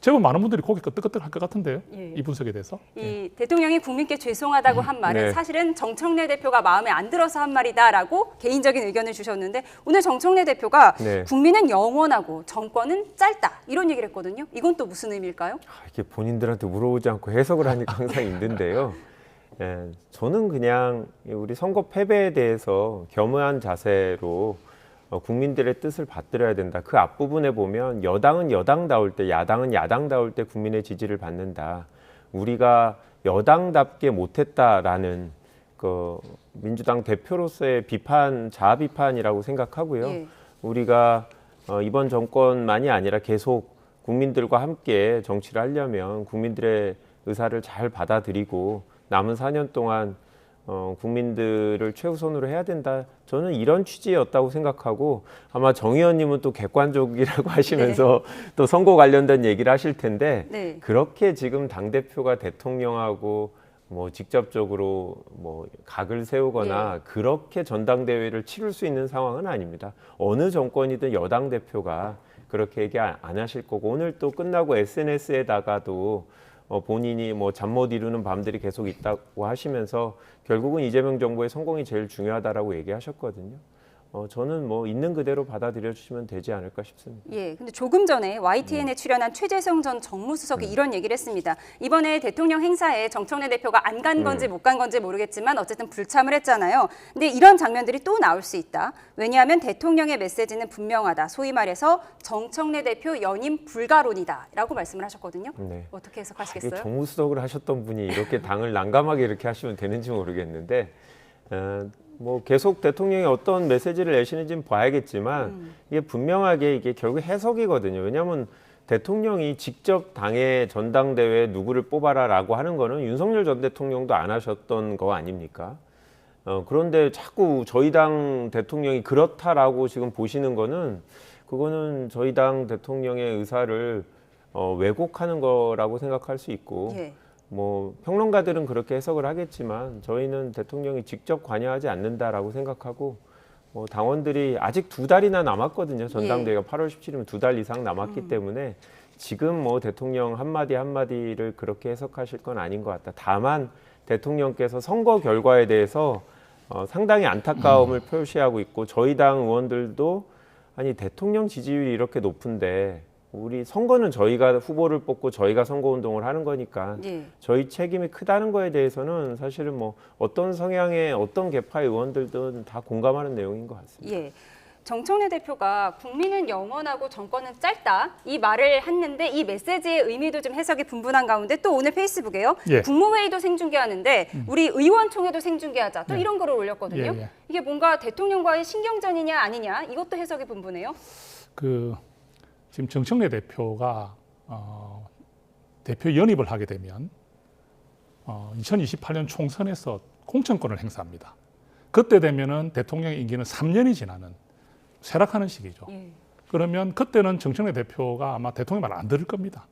[SPEAKER 13] 제법 많은 분들이 고개 끄덕끄덕할 것 같은데요.
[SPEAKER 1] 예.
[SPEAKER 13] 이 분석에 대해서.
[SPEAKER 1] 이 대통령이 국민께 죄송하다고 한 말은
[SPEAKER 14] 네.
[SPEAKER 1] 사실은 정청래 대표가 마음에 안 들어서 한 말이다라고 개인적인 의견을 주셨는데 오늘 정청래 대표가
[SPEAKER 14] 네.
[SPEAKER 1] 국민은 영원하고 정권은 짧다 이런 얘기를 했거든요. 이건 또 무슨 의미일까요?
[SPEAKER 14] 이렇게 본인들한테 물어보지 않고 해석을 하니까 항상 힘든데요. 예, 저는 그냥 우리 선거 패배에 대해서 겸허한 자세로 국민들의 뜻을 받들어야 된다. 그 앞부분에 보면 여당은 여당다울 때, 야당은 야당다울 때 국민의 지지를 받는다. 우리가 여당답게 못했다라는 그 민주당 대표로서의 비판, 자아 비판이라고 생각하고요.
[SPEAKER 1] 예.
[SPEAKER 14] 우리가 이번 정권만이 아니라 계속 국민들과 함께 정치를 하려면 국민들의 의사를 잘 받아들이고 남은 4년 동안 국민들을 최우선으로 해야 된다. 저는 이런 취지였다고 생각하고 아마 정 의원님은 또 객관적이라고 하시면서 또 선거 관련된 얘기를 하실 텐데 그렇게 지금 당대표가 대통령하고 뭐 직접적으로 뭐 각을 세우거나 그렇게 전당대회를 치를 수 있는 상황은 아닙니다. 어느 정권이든 여당 대표가 그렇게 얘기 안 하실 거고 오늘 또 끝나고 SNS에다가도 본인이 뭐 잠 못 이루는 밤들이 계속 있다고 하시면서 결국은 이재명 정부의 성공이 제일 중요하다라고 얘기하셨거든요. 저는 뭐 있는 그대로 받아들여 주시면 되지 않을까 싶습니다.
[SPEAKER 1] 예, 근데 조금 전에 YTN에 출연한 최재성 전 정무수석이 이런 얘기를 했습니다. 이번에 대통령 행사에 정청래 대표가 안 간 건지 못 간 건지 모르겠지만 어쨌든 불참을 했잖아요. 근데 이런 장면들이 또 나올 수 있다. 왜냐하면 대통령의 메시지는 분명하다. 소위 말해서 정청래 대표 연임 불가론이다라고 말씀을 하셨거든요. 어떻게 해석하시겠어요?
[SPEAKER 14] 정무수석을 하셨던 분이 이렇게 당을 난감하게 이렇게 하시면 되는지 모르겠는데 뭐 계속 대통령이 어떤 메시지를 내시는지는 봐야겠지만 이게 분명하게 이게 결국 해석이거든요. 왜냐하면 대통령이 직접 당의 전당대회에 누구를 뽑아라라고 하는 거는 윤석열 전 대통령도 안 하셨던 거 아닙니까? 그런데 자꾸 저희 당 대통령이 그렇다라고 지금 보시는 거는 그거는 저희 당 대통령의 의사를 왜곡하는 거라고 생각할 수 있고 뭐 평론가들은 그렇게 해석을 하겠지만 저희는 대통령이 직접 관여하지 않는다라고 생각하고 뭐 당원들이 아직 2달이나 남았거든요. 전당대회가 8월 17일이면 2달 이상 남았기 때문에 지금 뭐 대통령 한마디 한마디를 그렇게 해석하실 건 아닌 것 같다. 다만 대통령께서 선거 결과에 대해서 상당히 안타까움을 표시하고 있고 저희 당 의원들도 아니 대통령 지지율이 이렇게 높은데 우리 선거는 저희가 후보를 뽑고 저희가 선거운동을 하는 거니까 저희 책임이 크다는 거에 대해서는 사실은 뭐 어떤 성향의 어떤 계파의 의원들도 다 공감하는 내용인 것 같습니다.
[SPEAKER 1] 예. 정청래 대표가 국민은 영원하고 정권은 짧다 이 말을 했는데 이 메시지의 의미도 좀 해석이 분분한 가운데 또 오늘 페이스북에요. 국무회의도 생중계하는데 우리 의원총회도 생중계하자 또 이런 글을 올렸거든요. 이게 뭔가 대통령과의 신경전이냐 아니냐 이것도 해석이 분분해요.
[SPEAKER 13] 지금 정청래 대표가 대표 연입을 하게 되면 2028년 총선에서 공천권을 행사합니다. 그때 되면은 대통령의 임기는 3년이 지나는 쇠락하는 시기죠. 그러면 그때는 정청래 대표가 아마 대통령 말 안 들을 겁니다.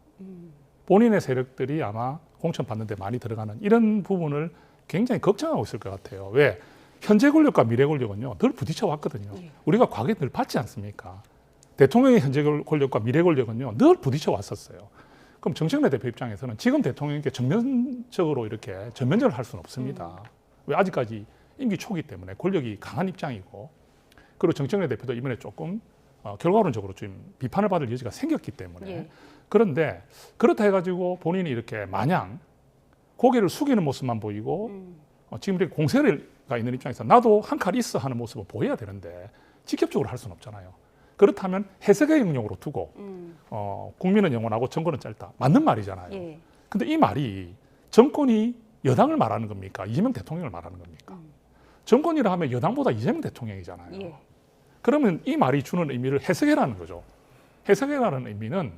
[SPEAKER 13] 본인의 세력들이 아마 공천 받는 데 많이 들어가는 이런 부분을 굉장히 걱정하고 있을 것 같아요. 왜? 현재 권력과 미래 권력은요 늘 부딪혀 왔거든요. 우리가 과거에 늘 봤지 않습니까? 대통령의 현재 권력과 미래 권력은요 늘 부딪혀 왔었어요. 그럼 정청래 대표 입장에서는 지금 대통령께 전면적으로 이렇게 전면전을 할 수는 없습니다. 왜? 아직까지 임기 초기 때문에 권력이 강한 입장이고 그리고 정청래 대표도 이번에 조금 결과론적으로 좀 비판을 받을 여지가 생겼기 때문에 그런데 그렇다 해가지고 본인이 이렇게 마냥 고개를 숙이는 모습만 보이고 지금 이렇게 공세가 있는 입장에서 나도 한 칼 있어 하는 모습을 보여야 되는데 직접적으로 할 수는 없잖아요. 그렇다면 해석의 영역으로 두고 국민은 영원하고 정권은 짧다. 맞는 말이잖아요. 근데 이 말이 정권이 여당을 말하는 겁니까? 이재명 대통령을 말하는 겁니까? 정권이라 하면 여당보다 이재명 대통령이잖아요. 그러면 이 말이 주는 의미를 해석해라는 거죠. 해석해라는 의미는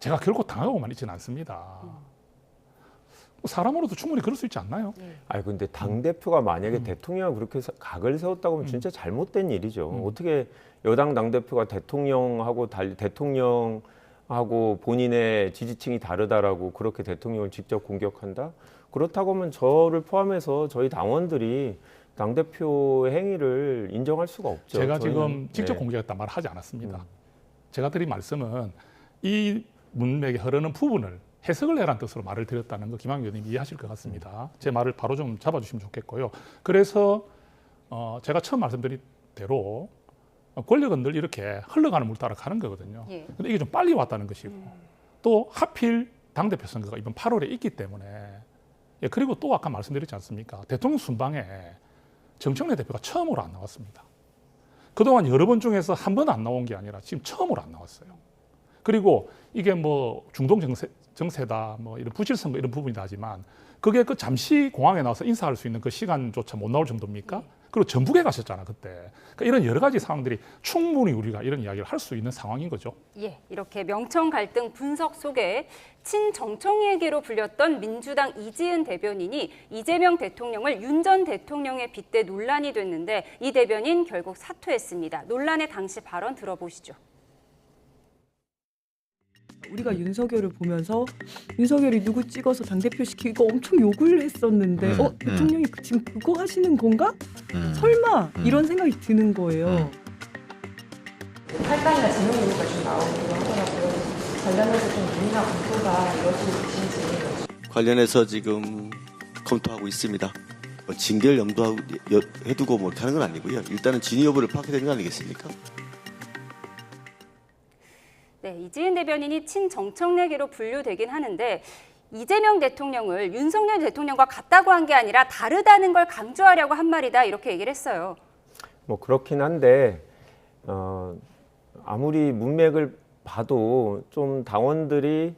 [SPEAKER 13] 제가 결코 당하고만 있지는 않습니다. 사람으로도 충분히 그럴 수 있지 않나요?
[SPEAKER 14] 아니 근데 당 대표가 만약에 대통령을 그렇게 각을 세웠다고 하면 진짜 잘못된 일이죠. 어떻게 여당 당 대표가 대통령하고 본인의 지지층이 다르다라고 그렇게 대통령을 직접 공격한다? 그렇다고 하면 저를 포함해서 저희 당원들이 당 대표의 행위를 인정할 수가 없죠.
[SPEAKER 13] 제가 지금 직접 공격했단 말을 하지 않았습니다. 제가 드린 말씀은 이 문맥에 흐르는 부분을 해석을 내라는 뜻으로 말을 드렸다는 거 김한규 의원님이 이해하실 것 같습니다. 제 말을 바로 좀 잡아주시면 좋겠고요. 그래서 제가 처음 말씀드린 대로 권력은 늘 이렇게 흘러가는 물 따라 가는 거거든요. 근데 이게 좀 빨리 왔다는 것이고 또 하필 당대표 선거가 이번 8월에 있기 때문에 그리고 또 아까 말씀드렸지 않습니까? 대통령 순방에 정청래 대표가 처음으로 안 나왔습니다. 그동안 여러 번 중에서 한 번 안 나온 게 아니라 지금 처음으로 안 나왔어요. 그리고 이게 뭐 중동 정세다, 뭐 이런 부실 선거 이런 부분이다 하지만 그게 그 잠시 공항에 나와서 인사할 수 있는 그 시간조차 못 나올 정도입니까? 그리고 전북에 가셨잖아 그때. 그러니까 이런 여러 가지 상황들이 충분히 우리가 이런 이야기를 할 수 있는 상황인 거죠.
[SPEAKER 1] 예, 이렇게 명청 갈등 분석 속에 친정청에게로 불렸던 민주당 이지은 대변인이 이재명 대통령을 윤 전 대통령에 빗대 논란이 됐는데 이 대변인 결국 사퇴했습니다. 논란의 당시 발언 들어보시죠.
[SPEAKER 15] 우리가 윤석열을 보면서 윤석열이 누구 찍어서 당대표 시키고 엄청 욕을 했었는데 대통령이 지금 그거 하시는 건가? 설마 이런 생각이 드는 거예요.
[SPEAKER 16] 탈당이나 지명 요구가 좀 나오기도 하더라고요. 관련해서 좀 논의나 검토가 이루어지고 계신지.
[SPEAKER 17] 관련해서 지금 검토하고 있습니다. 징계를 염두해두고 못하는 건 아니고요. 일단은 진위 여부를 파악해야 되는 거 아니겠습니까?
[SPEAKER 1] 네, 이지은 대변인이 친정청래계로 분류되긴 하는데 이재명 대통령을 윤석열 대통령과 같다고 한 게 아니라 다르다는 걸 강조하려고 한 말이다 이렇게 얘기를 했어요.
[SPEAKER 14] 뭐 그렇긴 한데 아무리 문맥을 봐도 좀 당원들이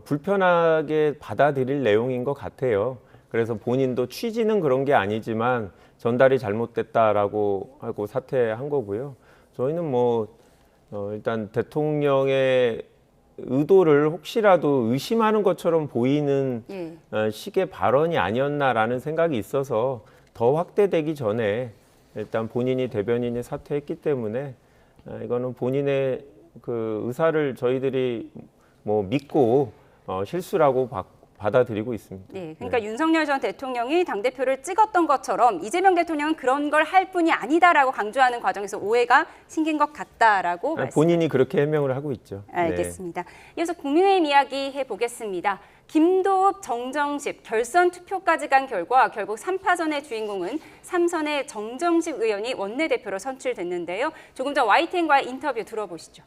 [SPEAKER 14] 불편하게 받아들일 내용인 것 같아요. 그래서 본인도 취지는 그런 게 아니지만 전달이 잘못됐다라고 하고 사퇴한 거고요. 저희는 일단 대통령의 의도를 혹시라도 의심하는 것처럼 보이는 식의 발언이 아니었나라는 생각이 있어서 더 확대되기 전에 일단 본인이 대변인이 사퇴했기 때문에 이거는 본인의 그 의사를 저희들이 믿고 실수라고 받아들이고 있습니다.
[SPEAKER 1] 네, 그러니까 윤석열 전 대통령이 당대표를 찍었던 것처럼 이재명 대통령은 그런 걸 할 뿐이 아니다라고 강조하는 과정에서 오해가 생긴 것 같다라고
[SPEAKER 14] 본인이 그렇게 해명을 하고 있죠.
[SPEAKER 1] 알겠습니다. 이어서 국민의힘 이야기 해보겠습니다. 김도읍, 정정식 결선 투표까지 간 결과 결국 3파전의 주인공은 3선의 정정식 의원이 원내대표로 선출됐는데요. 조금 전 YTN과의 인터뷰 들어보시죠.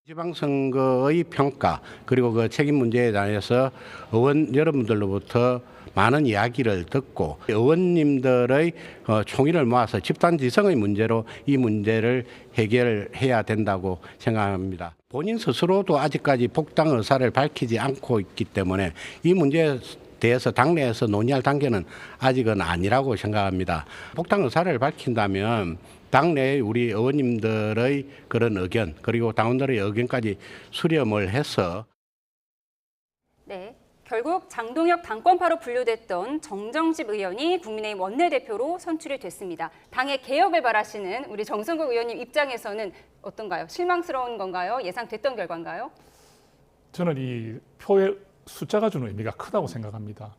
[SPEAKER 9] 지방선거의 평가 그리고 그 책임 문제에 대해서 의원 여러분들로부터 많은 이야기를 듣고 의원님들의 총의를 모아서 집단지성의 문제로 이 문제를 해결해야 된다고 생각합니다. 본인 스스로도 아직까지 복당 의사를 밝히지 않고 있기 때문에 이 문제에 대해서 당내에서 논의할 단계는 아직은 아니라고 생각합니다. 복당 의사를 밝힌다면 당내 우리 의원님들의 그런 의견 그리고 당원들의 의견까지 수렴을 해서
[SPEAKER 1] 네, 결국 장동혁 당권파로 분류됐던 정정식 의원이 국민의힘 원내대표로 선출이 됐습니다. 당의 개혁을 바라시는 우리 정승국 의원님 입장에서는 어떤가요? 실망스러운 건가요? 예상됐던 결과인가요?
[SPEAKER 13] 저는 이 표의 숫자가 주는 의미가 크다고 생각합니다.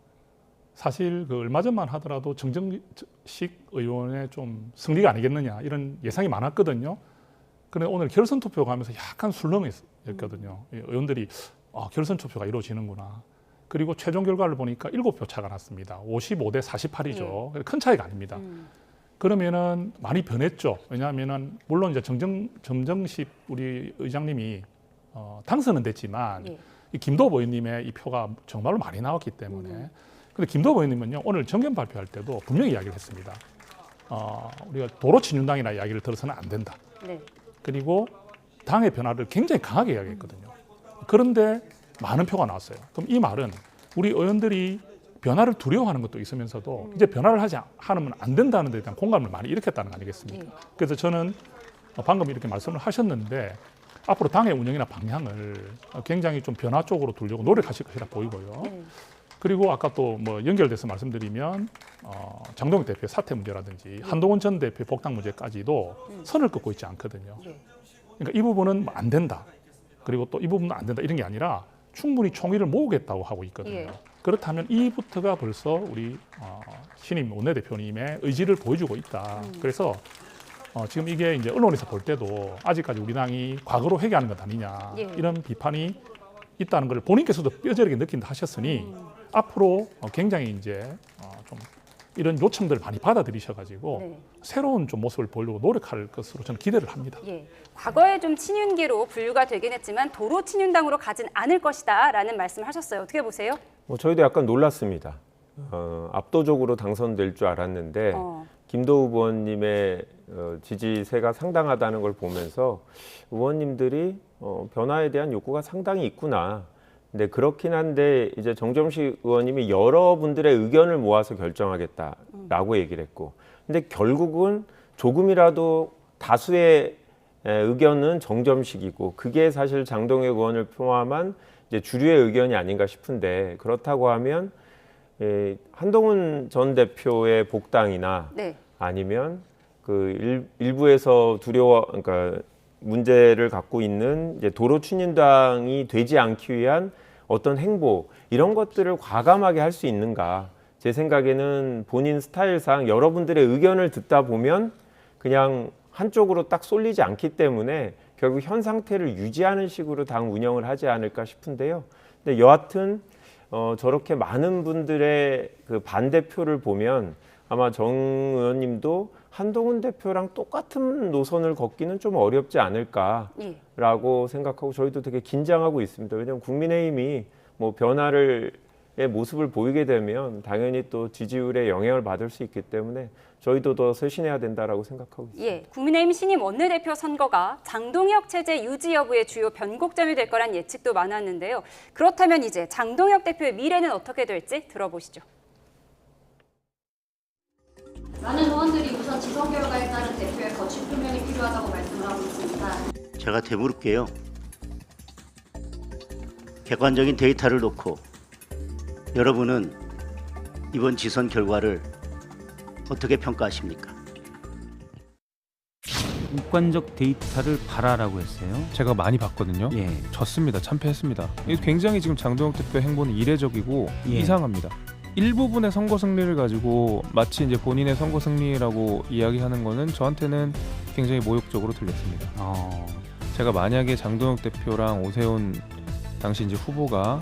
[SPEAKER 13] 사실 그 얼마 전만 하더라도 정정식 의원의 좀 승리가 아니겠느냐 이런 예상이 많았거든요. 그런데 오늘 결선 투표 가면서 약간 술렁했거든요. 의원들이 결선 투표가 이루어지는구나. 그리고 최종 결과를 보니까 7표 차가 났습니다. 55대 48이죠. 큰 차이가 아닙니다. 그러면은 많이 변했죠. 왜냐하면은 물론 이제 정정식 우리 의장님이 당선은 됐지만 이 김도읍 의원님의 이 표가 정말로 많이 나왔기 때문에. 근데 김도읍 의원님은요 오늘 정견 발표할 때도 분명히 이야기를 했습니다. 우리가 도로 친윤당이나 이야기를 들어서는 안 된다.
[SPEAKER 1] 네.
[SPEAKER 13] 그리고 당의 변화를 굉장히 강하게 이야기했거든요. 그런데 많은 표가 나왔어요. 그럼 이 말은 우리 의원들이 변화를 두려워하는 것도 있으면서도 이제 변화를 하지 않으면 안 된다는 데 대한 공감을 많이 일으켰다는 거 아니겠습니까? 그래서 저는 방금 이렇게 말씀을 하셨는데 앞으로 당의 운영이나 방향을 굉장히 좀 변화 쪽으로 두려고 노력하실 것이라 보이고요. 그리고 아까 또 연결돼서 말씀드리면 장동혁 대표의 사퇴 문제라든지 한동훈 전 대표의 복당 문제까지도 선을 긋고 있지 않거든요. 그러니까 이 부분은 안 된다. 그리고 또 이 부분은 안 된다 이런 게 아니라 충분히 총의를 모으겠다고 하고 있거든요. 그렇다면 이부터가 벌써 우리 신임 원내대표님의 의지를 보여주고 있다. 그래서 지금 이게 이제 언론에서 볼 때도 아직까지 우리 당이 과거로 회귀하는 것 아니냐 이런 비판이 있다는 걸 본인께서도 뼈저리게 느낀다 하셨으니 앞으로 굉장히 이제 좀 이런 요청들을 많이 받아들이셔가지고 새로운 좀 모습을 보이려고 노력할 것으로 저는 기대를 합니다.
[SPEAKER 1] 과거에 좀 친윤계로 분류가 되긴 했지만 도로 친윤당으로 가진 않을 것이다라는 말씀을 하셨어요. 어떻게 보세요?
[SPEAKER 14] 저희도 약간 놀랐습니다. 압도적으로 당선될 줄 알았는데 김도읍 의원님의 지지세가 상당하다는 걸 보면서 의원님들이 변화에 대한 욕구가 상당히 있구나. 근데 그렇긴 한데 이제 정점식 의원님이 여러분들의 의견을 모아서 결정하겠다라고 얘기를 했고, 근데 결국은 조금이라도 다수의 의견은 정점식이고 그게 사실 장동혁 의원을 포함한 이제 주류의 의견이 아닌가 싶은데, 그렇다고 하면 한동훈 전 대표의 복당이나
[SPEAKER 1] 네.
[SPEAKER 14] 아니면 그 일부에서 그러니까 문제를 갖고 있는 이제 도로 추진당이 되지 않기 위한 어떤 행보, 이런 것들을 과감하게 할 수 있는가. 제 생각에는 본인 스타일상 여러분들의 의견을 듣다 보면 그냥 한쪽으로 딱 쏠리지 않기 때문에 결국 현 상태를 유지하는 식으로 당 운영을 하지 않을까 싶은데요. 근데 여하튼 저렇게 많은 분들의 그 반대표를 보면 아마 정 의원님도 한동훈 대표랑 똑같은 노선을 걷기는 좀 어렵지 않을까라고 생각하고 저희도 되게 긴장하고 있습니다. 왜냐하면 국민의힘이 뭐 변화의 모습을 보이게 되면 당연히 또 지지율에 영향을 받을 수 있기 때문에 저희도 더 쇄신해야 된다라고 생각하고 있습니다.
[SPEAKER 1] 예, 국민의힘 신임 원내대표 선거가 장동혁 체제 유지 여부의 주요 변곡점이 될 거란 예측도 많았는데요. 그렇다면 이제 장동혁 대표의 미래는 어떻게 될지 들어보시죠.
[SPEAKER 18] 많은 의원들이 우선 지선 결과에 따른 대표의 거취 표명이 필요하다고 말씀을 하고 있습니다.
[SPEAKER 19] 제가 되물을게요. 객관적인 데이터를 놓고 여러분은 이번 지선 결과를 어떻게 평가하십니까?
[SPEAKER 20] 객관적 데이터를 봐라라고 했어요.
[SPEAKER 21] 제가 많이 봤거든요.
[SPEAKER 20] 예.
[SPEAKER 21] 졌습니다. 참패했습니다. 굉장히 지금 장동혁 대표 행보는 이례적이고
[SPEAKER 20] 예.
[SPEAKER 21] 이상합니다. 일부분의 선거 승리를 가지고 마치 이제 본인의 선거 승리라고 이야기하는 거는 저한테는 굉장히 모욕적으로 들렸습니다. 제가 만약에 장동혁 대표랑 오세훈 당시 이제 후보가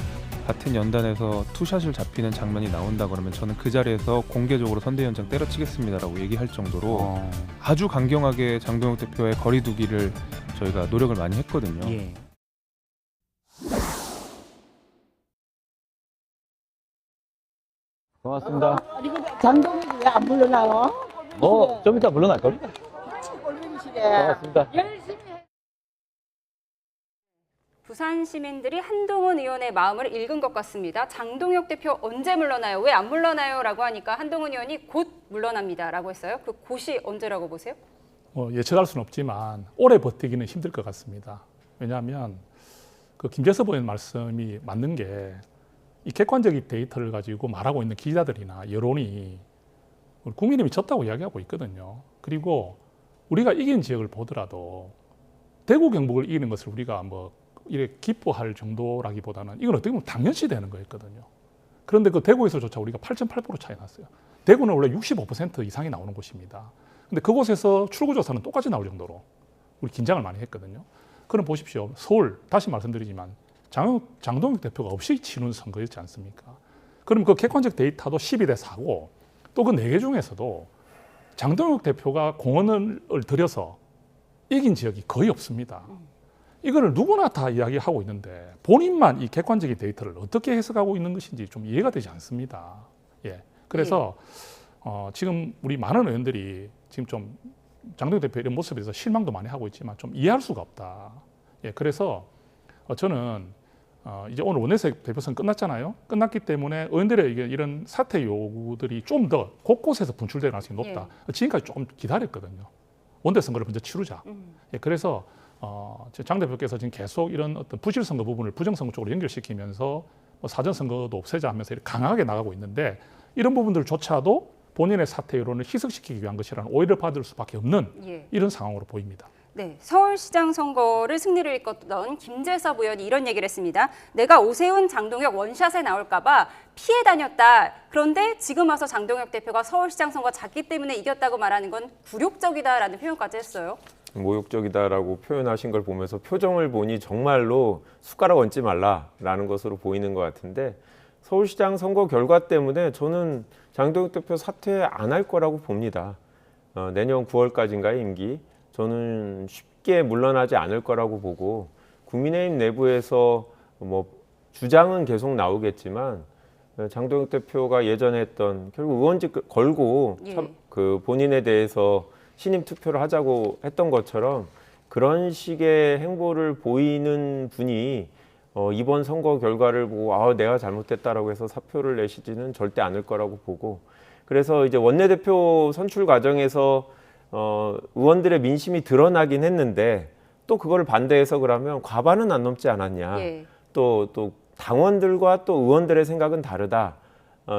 [SPEAKER 21] 같은 연단에서 투샷을 잡히는 장면이 나온다 그러면 저는 그 자리에서 공개적으로 선대위원장 때려치겠습니다라고 얘기할 정도로 아주 강경하게 장동혁 대표의 거리두기를 저희가 노력을 많이 했거든요.
[SPEAKER 20] 예.
[SPEAKER 10] 고맙습니다.
[SPEAKER 22] 장동혁이 왜 안 불러나요?
[SPEAKER 10] 좀 이따 물러날 겁니다. 고맙습니다.
[SPEAKER 1] 부산 시민들이 한동훈 의원의 마음을 읽은 것 같습니다. 장동혁 대표 언제 물러나요? 왜 안 물러나요? 라고 하니까 한동훈 의원이 곧 물러납니다. 라고 했어요. 그 곧이 언제라고 보세요?
[SPEAKER 13] 예측할 수는 없지만 오래 버티기는 힘들 것 같습니다. 왜냐하면 그 김재섭 의원 말씀이 맞는 게 이 객관적인 데이터를 가지고 말하고 있는 기자들이나 여론이 국민의힘이 졌다고 이야기하고 있거든요. 그리고 우리가 이긴 지역을 보더라도 대구 경북을 이기는 것을 우리가 뭐 이렇게 기뻐할 정도라기보다는 이건 어떻게 보면 당연시 되는 거였거든요. 그런데 그 대구에서조차 우리가 8.8% 차이 났어요. 대구는 원래 65% 이상이 나오는 곳입니다. 근데 그곳에서 출구조사는 똑같이 나올 정도로 우리 긴장을 많이 했거든요. 그럼 보십시오. 서울, 다시 말씀드리지만 장동혁 대표가 없이 치른 선거였지 않습니까? 그럼 그 객관적 데이터도 12대 4고 또 그 4개 중에서도 장동혁 대표가 공헌을 들여서 이긴 지역이 거의 없습니다. 이거를 누구나 다 이야기하고 있는데 본인만 이 객관적인 데이터를 어떻게 해석하고 있는 것인지 좀 이해가 되지 않습니다. 예. 그래서 지금 우리 많은 의원들이 지금 좀 장동혁 대표 이런 모습에 대해서 실망도 많이 하고 있지만 좀 이해할 수가 없다. 예. 그래서 저는 이제 오늘 원내대표 대표선 끝났잖아요. 끝났기 때문에 의원들의 이런 사퇴 요구들이 좀 더 곳곳에서 분출될 가능성이 높다. 지금까지 조금 기다렸거든요. 원내 선거를 먼저 치르자. 예, 그래서 장 대표께서 지금 계속 이런 어떤 부실 선거 부분을 부정 선거 쪽으로 연결시키면서 뭐 사전 선거도 없애자 하면서 이렇게 강하게 나가고 있는데 이런 부분들조차도 본인의 사퇴 여론을 희석시키기 위한 것이라는 오해를 받을 수밖에 없는 이런 상황으로 보입니다.
[SPEAKER 1] 네, 서울시장 선거를 승리를 이끌었던 김재섭 의원이 이런 얘기를 했습니다. 내가 오세훈, 장동혁 원샷에 나올까 봐 피해 다녔다. 그런데 지금 와서 장동혁 대표가 서울시장 선거 졌기 때문에 이겼다고 말하는 건 굴욕적이다라는 표현까지 했어요.
[SPEAKER 14] 모욕적이다라고 표현하신 걸 보면서 표정을 보니 정말로 숟가락 얹지 말라라는 것으로 보이는 것 같은데, 서울시장 선거 결과 때문에 저는 장동혁 대표 사퇴 안 할 거라고 봅니다. 내년 9월까지인가의 임기. 저는 쉽게 물러나지 않을 거라고 보고, 국민의힘 내부에서 뭐 주장은 계속 나오겠지만 장동혁 대표가 예전에 했던 결국 의원직 걸고 그 본인에 대해서 신임 투표를 하자고 했던 것처럼 그런 식의 행보를 보이는 분이 이번 선거 결과를 보고 내가 잘못됐다라고 해서 사표를 내시지는 절대 않을 거라고 보고, 그래서 이제 원내대표 선출 과정에서 의원들의 민심이 드러나긴 했는데 또 그걸 반대해서 그러면 과반은 안 넘지 않았냐.
[SPEAKER 1] 예.
[SPEAKER 14] 또 당원들과 또 의원들의 생각은 다르다.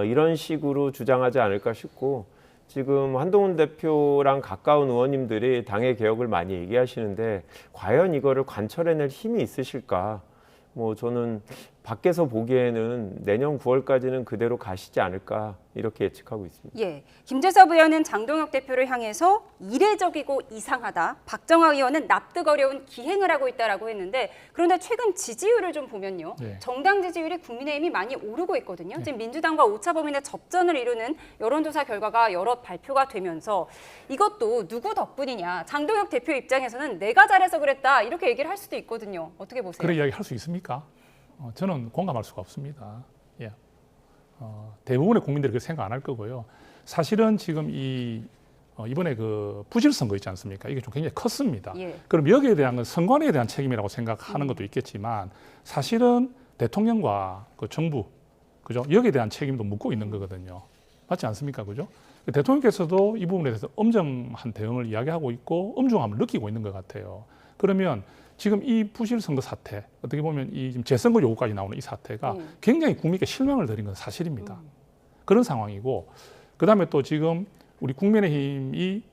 [SPEAKER 14] 이런 식으로 주장하지 않을까 싶고, 지금 한동훈 대표랑 가까운 의원님들이 당의 개혁을 많이 얘기하시는데 과연 이거를 관철해낼 힘이 있으실까? 저는 밖에서 보기에는 내년 9월까지는 그대로 가시지 않을까 이렇게 예측하고 있습니다.
[SPEAKER 1] 예, 김재섭 의원은 장동혁 대표를 향해서 이례적이고 이상하다. 박정화 의원은 납득 어려운 기행을 하고 있다라고 했는데, 그런데 최근 지지율을 좀 보면요.
[SPEAKER 13] 네.
[SPEAKER 1] 정당 지지율이 국민의힘이 많이 오르고 있거든요. 지금 민주당과 오차 범위내 접전을 이루는 여론조사 결과가 여러 발표가 되면서 이것도 누구 덕분이냐. 장동혁 대표 입장에서는 내가 잘해서 그랬다. 이렇게 얘기를 할 수도 있거든요. 어떻게 보세요?
[SPEAKER 13] 그런 이야기 할 수 있습니까? 저는 공감할 수가 없습니다. 예. 대부분의 국민들이 그렇게 생각 안 할 거고요. 사실은 지금 이번에 그 부실 선거 있지 않습니까? 이게 좀 굉장히 컸습니다.
[SPEAKER 1] 예.
[SPEAKER 13] 그럼 여기에 대한 건 선관위에 대한 책임이라고 생각하는 것도 있겠지만, 사실은 대통령과 그 정부, 그죠? 여기에 대한 책임도 묻고 있는 거거든요. 맞지 않습니까? 그죠? 대통령께서도 이 부분에 대해서 엄정한 대응을 이야기하고 있고 엄중함을 느끼고 있는 것 같아요. 그러면 지금 이 부실 선거 사태, 어떻게 보면 이 지금 재선거 요구까지 나오는 이 사태가 굉장히 국민께 실망을 드린 건 사실입니다. 그런 상황이고, 그다음에 또 지금 우리 국민의힘이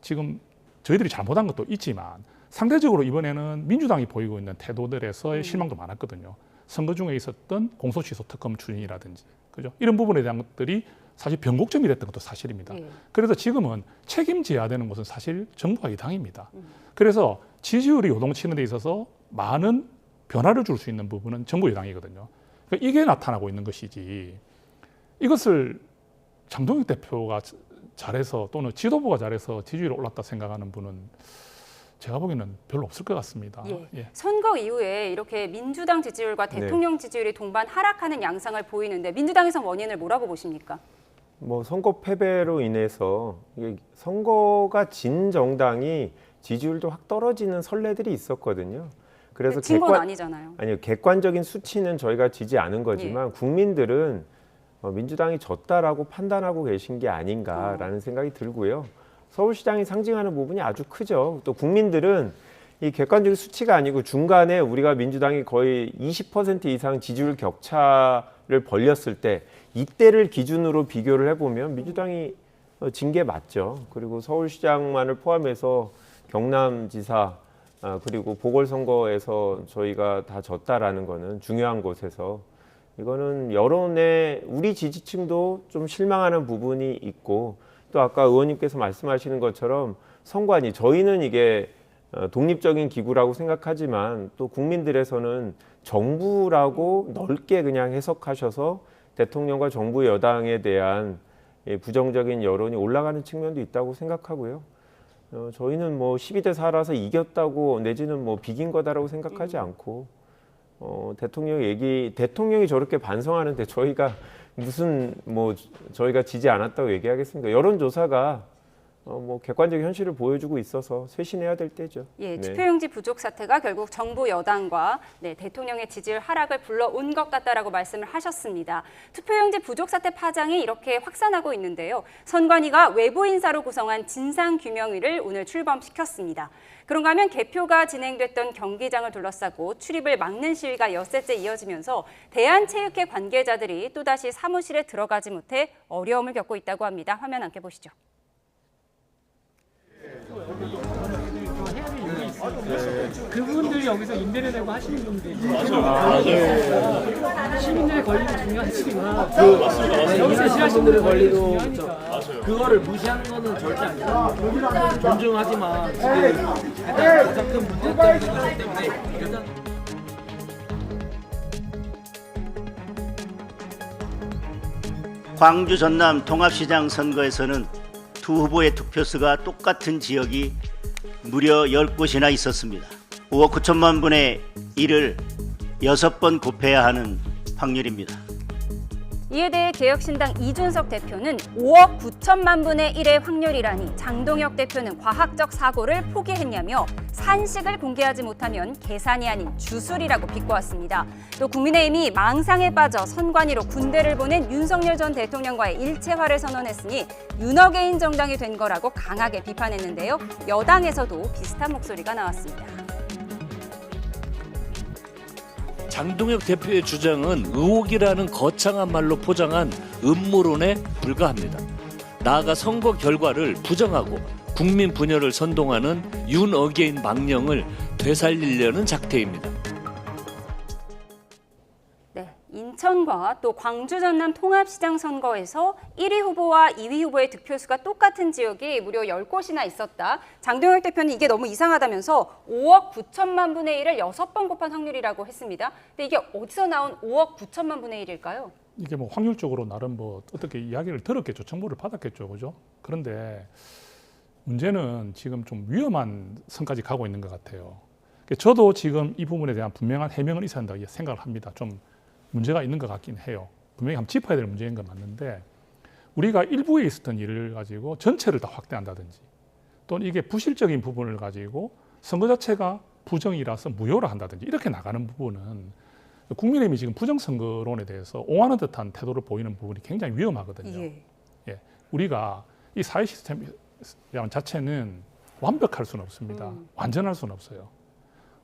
[SPEAKER 13] 지금 저희들이 잘못한 것도 있지만 상대적으로 이번에는 민주당이 보이고 있는 태도들에서의 실망도 많았거든요. 선거 중에 있었던 공소취소 특검 추진이라든지, 그죠? 이런 부분에 대한 것들이 사실 변곡점이 됐던 것도 사실입니다. 그래서 지금은 책임져야 되는 것은 사실 정부와 여당입니다. 그래서 지지율이 요동치는 데 있어서 많은 변화를 줄 수 있는 부분은 정부 여당이거든요. 그러니까 이게 나타나고 있는 것이지, 이것을 장동혁 대표가 잘해서 또는 지도부가 잘해서 지지율이 올랐다 생각하는 분은 제가 보기에는 별로 없을 것 같습니다.
[SPEAKER 1] 예. 선거 이후에 이렇게 민주당 지지율과 대통령 지지율이 동반 하락하는 양상을 보이는데 민주당에서 원인을 뭐라고 보십니까?
[SPEAKER 14] 선거 패배로 인해서 이게 선거가 진 정당이 지지율도 확 떨어지는 선례들이 있었거든요. 그래서
[SPEAKER 1] 진 건 아니잖아요.
[SPEAKER 14] 아니요, 객관적인 수치는 저희가 지지 않은 거지만 국민들은 민주당이 졌다라고 판단하고 계신 게 아닌가라는 생각이 들고요. 서울시장이 상징하는 부분이 아주 크죠. 또 국민들은 이 객관적인 수치가 아니고 중간에 우리가 민주당이 거의 20% 이상 지지율 격차를 벌렸을 때 이때를 기준으로 비교를 해보면 민주당이 진 게 맞죠. 그리고 서울시장만을 포함해서 경남지사 그리고 보궐선거에서 저희가 다 졌다라는 거는 중요한 곳에서 이거는 여론에 우리 지지층도 좀 실망하는 부분이 있고, 또 아까 의원님께서 말씀하시는 것처럼 선관위, 저희는 이게 독립적인 기구라고 생각하지만 또 국민들에서는 정부라고 넓게 그냥 해석하셔서 대통령과 정부 여당에 대한 부정적인 여론이 올라가는 측면도 있다고 생각하고요. 저희는 12대 4라서 이겼다고 내지는 비긴 거다라고 생각하지 않고, 대통령이 저렇게 반성하는데 저희가 무슨 저희가 지지 않았다고 얘기하겠습니까? 여론조사가 객관적인 현실을 보여주고 있어서 쇄신해야 될 때죠.
[SPEAKER 1] 예, 투표용지 부족 사태가 결국 정부 여당과 대통령의 지지율 하락을 불러온 것 같다라고 말씀을 하셨습니다. 투표용지 부족 사태 파장이 이렇게 확산하고 있는데요. 선관위가 외부 인사로 구성한 진상규명위를 오늘 출범시켰습니다. 그런가 하면 개표가 진행됐던 경기장을 둘러싸고 출입을 막는 시위가 엿새째 이어지면서 대한체육회 관계자들이 또다시 사무실에 들어가지 못해 어려움을 겪고 있다고 합니다. 화면 함께 보시죠.
[SPEAKER 3] 그분들이 여기서 임대를 내고 하시는 분들이 맞아요. 시민들의 권리도 중요하지만 여기서 일하시는 분들의 권리도 그거를 무시하는 거는 절대 아니에요. 존중하지만 지금 가장 큰 문제점이기 때문에 일단
[SPEAKER 19] 광주 전남 통합시장 선거에서는 두 후보의 득표수가 똑같은 지역이 무려 10곳이나 있었습니다. 5억 9천만 분의 1을 6번 곱해야 하는 확률입니다.
[SPEAKER 1] 이에 대해 개혁신당 이준석 대표는 5억 9천만 분의 1의 확률이라니 장동혁 대표는 과학적 사고를 포기했냐며 산식을 공개하지 못하면 계산이 아닌 주술이라고 비꼬았습니다. 또 국민의힘이 망상에 빠져 선관위로 군대를 보낸 윤석열 전 대통령과의 일체화를 선언했으니 윤어게인 정당이 된 거라고 강하게 비판했는데요. 여당에서도 비슷한 목소리가 나왔습니다.
[SPEAKER 4] 장동혁 대표의 주장은 의혹이라는 거창한 말로 포장한 음모론에 불과합니다. 나아가 선거 결과를 부정하고 국민 분열을 선동하는 윤어게인 망령을 되살리려는 작태입니다.
[SPEAKER 1] 네, 인천과 또 광주 전남 통합시장 선거에서 1위 후보와 2위 후보의 득표수가 똑같은 지역이 무려 10곳이나 있었다. 장동혁 대표는 이게 너무 이상하다면서 5억 9천만 분의 1을 6번 곱한 확률이라고 했습니다. 근데 이게 어디서 나온 5억 9천만 분의 1일까요?
[SPEAKER 13] 이게 뭐 확률적으로 나름 뭐 어떻게 이야기를 들었겠죠. 정보를 받았겠죠. 그죠? 그런데 문제는 지금 좀 위험한 선까지 가고 있는 것 같아요. 저도 지금 이 부분에 대한 분명한 해명은 있어야 한다고 생각을 합니다. 좀 문제가 있는 것 같긴 해요. 분명히 한번 짚어야 될 문제인 건 맞는데 우리가 일부에 있었던 일을 가지고 전체를 다 확대한다든지 또는 이게 부실적인 부분을 가지고 선거 자체가 부정이라서 무효를 한다든지 이렇게 나가는 부분은 국민의힘이 지금 부정선거론에 대해서 옹호하는 듯한 태도를 보이는 부분이 굉장히 위험하거든요. 예, 우리가 이 사회 시스템 자체는 완벽할 수는 없습니다. 완전할 수는 없어요.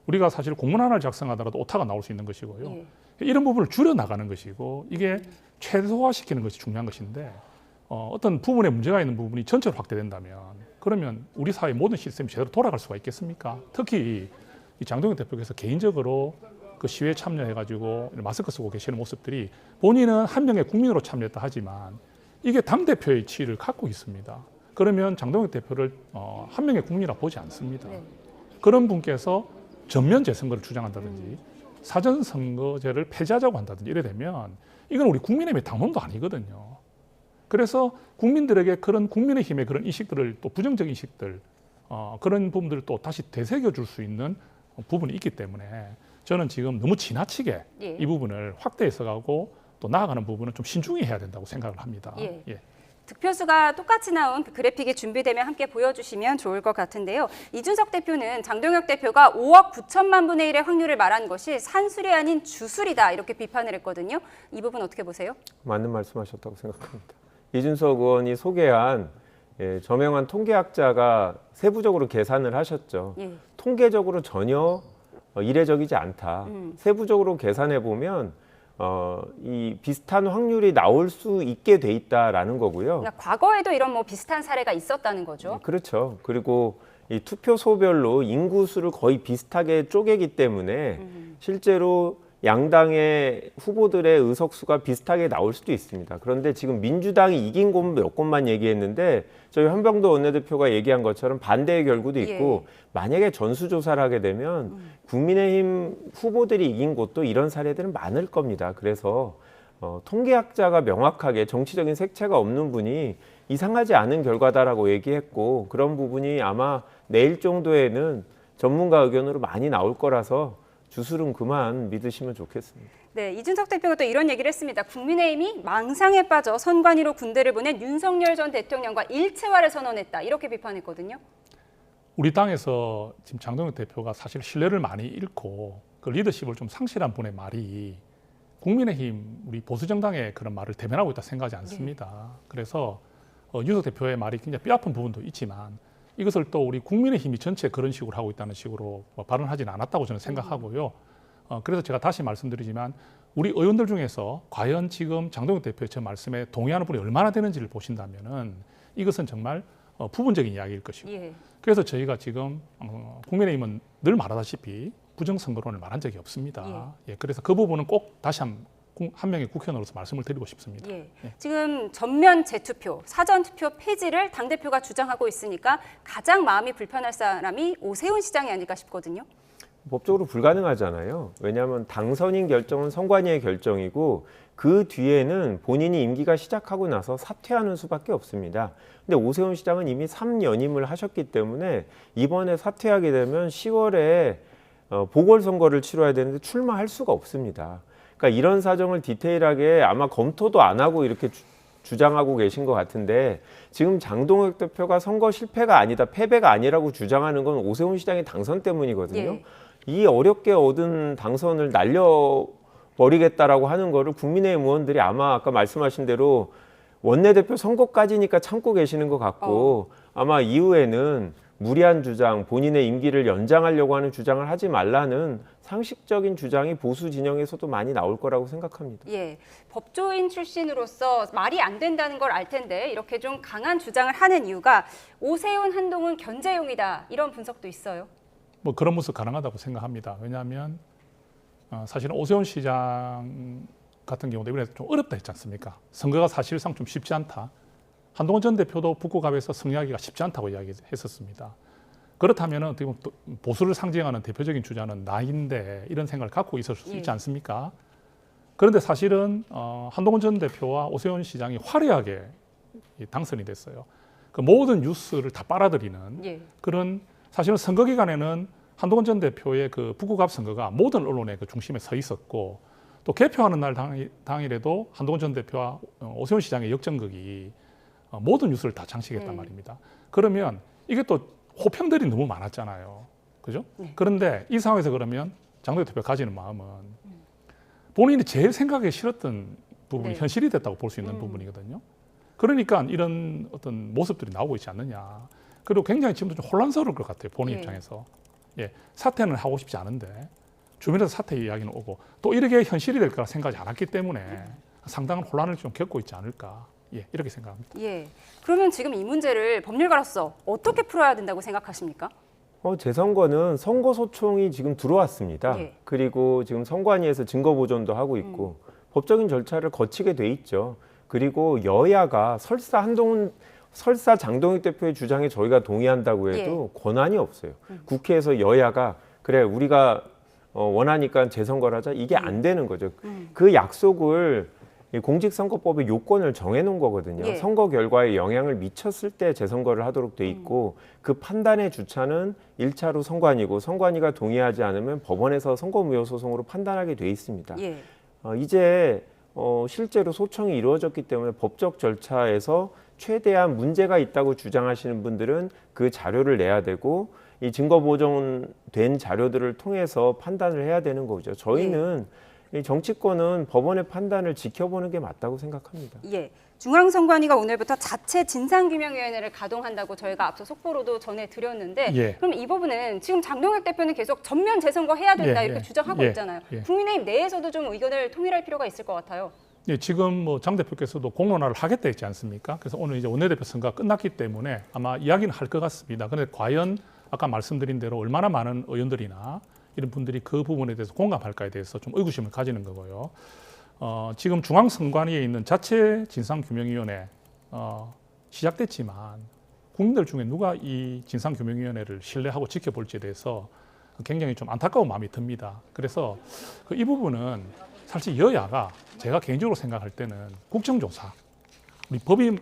[SPEAKER 13] 우리가 사실 공문 하나를 작성하더라도 오타가 나올 수 있는 것이고요. 이런 부분을 줄여나가는 것이고 이게 최소화시키는 것이 중요한 것인데 어떤 부분에 문제가 있는 부분이 전체로 확대된다면 그러면 우리 사회 모든 시스템이 제대로 돌아갈 수가 있겠습니까? 특히 이 장동혁 대표께서 개인적으로 그 시위에 참여해가지고 마스크 쓰고 계시는 모습들이 본인은 한 명의 국민으로 참여했다 하지만 이게 당대표의 지위를 갖고 있습니다. 그러면 장동혁 대표를 한 명의 국민이라 보지 않습니다. 그런 분께서 전면 재선거를 주장한다든지 사전선거제를 폐지하자고 한다든지 이래 되면 이건 우리 국민의힘의 당론도 아니거든요. 그래서 국민들에게 그런 국민의힘의 그런 인식들을 또 부정적인 인식들 그런 부분들을 또 다시 되새겨 줄 수 있는 부분이 있기 때문에 저는 지금 너무 지나치게 이 부분을 확대해서 가고 또 나아가는 부분은 좀 신중히 해야 된다고 생각을 합니다. 예.
[SPEAKER 1] 득표수가 똑같이 나온 그 그래픽이 준비되면 함께 보여주시면 좋을 것 같은데요. 이준석 대표는 장동혁 대표가 5억 9천만 분의 1의 확률을 말한 것이 산술이 아닌 주술이다 이렇게 비판을 했거든요. 이 부분 어떻게 보세요?
[SPEAKER 14] 맞는 말씀하셨다고 생각합니다. 이준석 의원이 소개한 저명한 통계학자가 세부적으로 계산을 하셨죠. 통계적으로 전혀 이례적이지 않다. 세부적으로 계산해 보면 이 비슷한 확률이 나올 수 있게 돼 있다라는 거고요.
[SPEAKER 1] 그러니까 과거에도 이런 뭐 비슷한 사례가 있었다는 거죠.
[SPEAKER 14] 그렇죠. 그리고 이 투표소별로 인구수를 거의 비슷하게 쪼개기 때문에 실제로 양당의 후보들의 의석수가 비슷하게 나올 수도 있습니다. 그런데 지금 민주당이 이긴 곳 몇 곳만 얘기했는데 저희 한병도 원내대표가 얘기한 것처럼 반대의 결과도 있고 만약에 전수조사를 하게 되면 국민의힘 후보들이 이긴 곳도 이런 사례들은 많을 겁니다. 그래서 통계학자가 명확하게 정치적인 색채가 없는 분이 이상하지 않은 결과다라고 얘기했고 그런 부분이 아마 내일 정도에는 전문가 의견으로 많이 나올 거라서 주술은 그만 믿으시면 좋겠습니다.
[SPEAKER 1] 네, 이준석 대표가 또 이런 얘기를 했습니다. 국민의힘이 망상에 빠져 선관위로 군대를 보낸 윤석열 전 대통령과 일체화를 선언했다. 이렇게 비판했거든요.
[SPEAKER 13] 우리 당에서 지금 장동혁 대표가 사실 신뢰를 많이 잃고 그 리더십을 좀 상실한 분의 말이 국민의힘 우리 보수정당의 그런 말을 대변하고 있다 생각하지 않습니다. 그래서 윤석 대표의 말이 굉장히 뼈아픈 부분도 있지만 이것을 또 우리 국민의힘이 전체 그런 식으로 하고 있다는 식으로 발언하지는 않았다고 저는 생각하고요. 그래서 제가 다시 말씀드리지만 우리 의원들 중에서 과연 지금 장동혁 대표의 저 말씀에 동의하는 분이 얼마나 되는지를 보신다면은 이것은 정말 부분적인 이야기일 것이고 그래서 저희가 지금 국민의힘은 늘 말하다시피 부정선거론을 말한 적이 없습니다. 그래서 그 부분은 꼭 다시 한 명의 국회의원으로서 말씀을 드리고 싶습니다.
[SPEAKER 1] 지금 전면 재투표, 사전투표 폐지를 당대표가 주장하고 있으니까 가장 마음이 불편할 사람이 오세훈 시장이 아닐까 싶거든요.
[SPEAKER 14] 법적으로 불가능하잖아요. 왜냐하면 당선인 결정은 선관위의 결정이고 그 뒤에는 본인이 임기가 시작하고 나서 사퇴하는 수밖에 없습니다. 근데 오세훈 시장은 이미 3연임을 하셨기 때문에 이번에 사퇴하게 되면 10월에 보궐선거를 치러야 되는데 출마할 수가 없습니다. 그러니까 이런 사정을 디테일하게 아마 검토도 안 하고 이렇게 주장하고 계신 것 같은데 지금 장동혁 대표가 선거 실패가 아니다, 패배가 아니라고 주장하는 건 오세훈 시장의 당선 때문이거든요.
[SPEAKER 1] 예.
[SPEAKER 14] 이 어렵게 얻은 당선을 날려버리겠다라고 하는 거를 국민의힘 의원들이 아마 아까 말씀하신 대로 원내대표 선거까지니까 참고 계시는 것 같고 아마 이후에는 무리한 주장, 본인의 임기를 연장하려고 하는 주장을 하지 말라는 상식적인 주장이 보수 진영에서도 많이 나올 거라고 생각합니다.
[SPEAKER 1] 예, 법조인 출신으로서 말이 안 된다는 걸 알 텐데 이렇게 좀 강한 주장을 하는 이유가 오세훈, 한동훈 견제용이다 이런 분석도 있어요.
[SPEAKER 13] 뭐 그런 모습 가능하다고 생각합니다. 왜냐하면 사실은 오세훈 시장 같은 경우도 이번에 좀 어렵다 했지 않습니까? 선거가 사실상 좀 쉽지 않다. 한동훈 전 대표도 북구갑에서 승리하기가 쉽지 않다고 이야기했었습니다. 그렇다면 어떻게 보면 보수를 상징하는 대표적인 주자는 나인데 이런 생각을 갖고 있을 수 있지 않습니까? 그런데 사실은 한동훈 전 대표와 오세훈 시장이 화려하게 당선이 됐어요. 그 모든 뉴스를 다 빨아들이는 그런 사실은 선거 기간에는 한동훈 전 대표의 그 북구갑 선거가 모든 언론의 그 중심에 서 있었고 또 개표하는 날 당일에도 한동훈 전 대표와 오세훈 시장의 역전극이 모든 뉴스를 다 장식했단 말입니다. 그러면 이게 또 호평들이 너무 많았잖아요. 그죠? 그런데 이 상황에서 그러면 장동혁 대표가 가지는 마음은 본인이 제일 생각하기 싫었던 부분이 현실이 됐다고 볼 수 있는 부분이거든요. 그러니까 이런 어떤 모습들이 나오고 있지 않느냐. 그리고 굉장히 지금도 좀 혼란스러울 것 같아요. 본인 입장에서. 사퇴는 하고 싶지 않은데 주변에서 사퇴 이야기는 오고 또 이렇게 현실이 될 거라 생각하지 않았기 때문에 상당한 혼란을 좀 겪고 있지 않을까. 이렇게 생각합니다.
[SPEAKER 1] 예. 그러면 지금 이 문제를 법률가로서 어떻게 풀어야 된다고 생각하십니까?
[SPEAKER 14] 재선거는 선거소총이 지금 들어왔습니다. 그리고 지금 선관위에서 증거보존도 하고 있고 법적인 절차를 거치게 돼 있죠. 그리고 여야가 설사 장동혁 대표의 주장에 저희가 동의한다고 해도 권한이 없어요. 국회에서 여야가 그래 우리가 원하니까 재선거를 하자 이게 안 되는 거죠. 그 약속을 공직선거법의 요건을 정해놓은 거거든요. 선거 결과에 영향을 미쳤을 때 재선거를 하도록 돼 있고 그 판단의 주차는 1차로 선관위고 선관위가 동의하지 않으면 법원에서 선거무효소송으로 판단하게 돼 있습니다. 이제 실제로 소청이 이루어졌기 때문에 법적 절차에서 최대한 문제가 있다고 주장하시는 분들은 그 자료를 내야 되고 이 증거보존된 자료들을 통해서 판단을 해야 되는 거죠. 저희는 이 정치권은 법원의 판단을 지켜보는 게 맞다고 생각합니다.
[SPEAKER 1] 예. 중앙선관위가 오늘부터 자체 진상규명위원회를 가동한다고 저희가 앞서 속보로도 전해드렸는데 그럼 이 부분은 지금 장동혁 대표는 계속 전면 재선거 해야 된다 이렇게 주장하고 있잖아요. 국민의힘 내에서도 좀 의견을 통일할 필요가 있을 것 같아요.
[SPEAKER 13] 지금 뭐 장 대표께서도 공론화를 하겠다 했지 않습니까? 그래서 오늘 이제 원내대표 선거가 끝났기 때문에 아마 이야기는 할 것 같습니다. 그런데 과연 아까 말씀드린 대로 얼마나 많은 의원들이나 이런 분들이 그 부분에 대해서 공감할까에 대해서 좀 의구심을 가지는 거고요. 지금 중앙선관위에 있는 자체 진상규명위원회 시작됐지만 국민들 중에 누가 이 진상규명위원회를 신뢰하고 지켜볼지에 대해서 굉장히 좀 안타까운 마음이 듭니다. 그래서 이 부분은 사실 여야가 제가 개인적으로 생각할 때는 국정조사, 우리 법이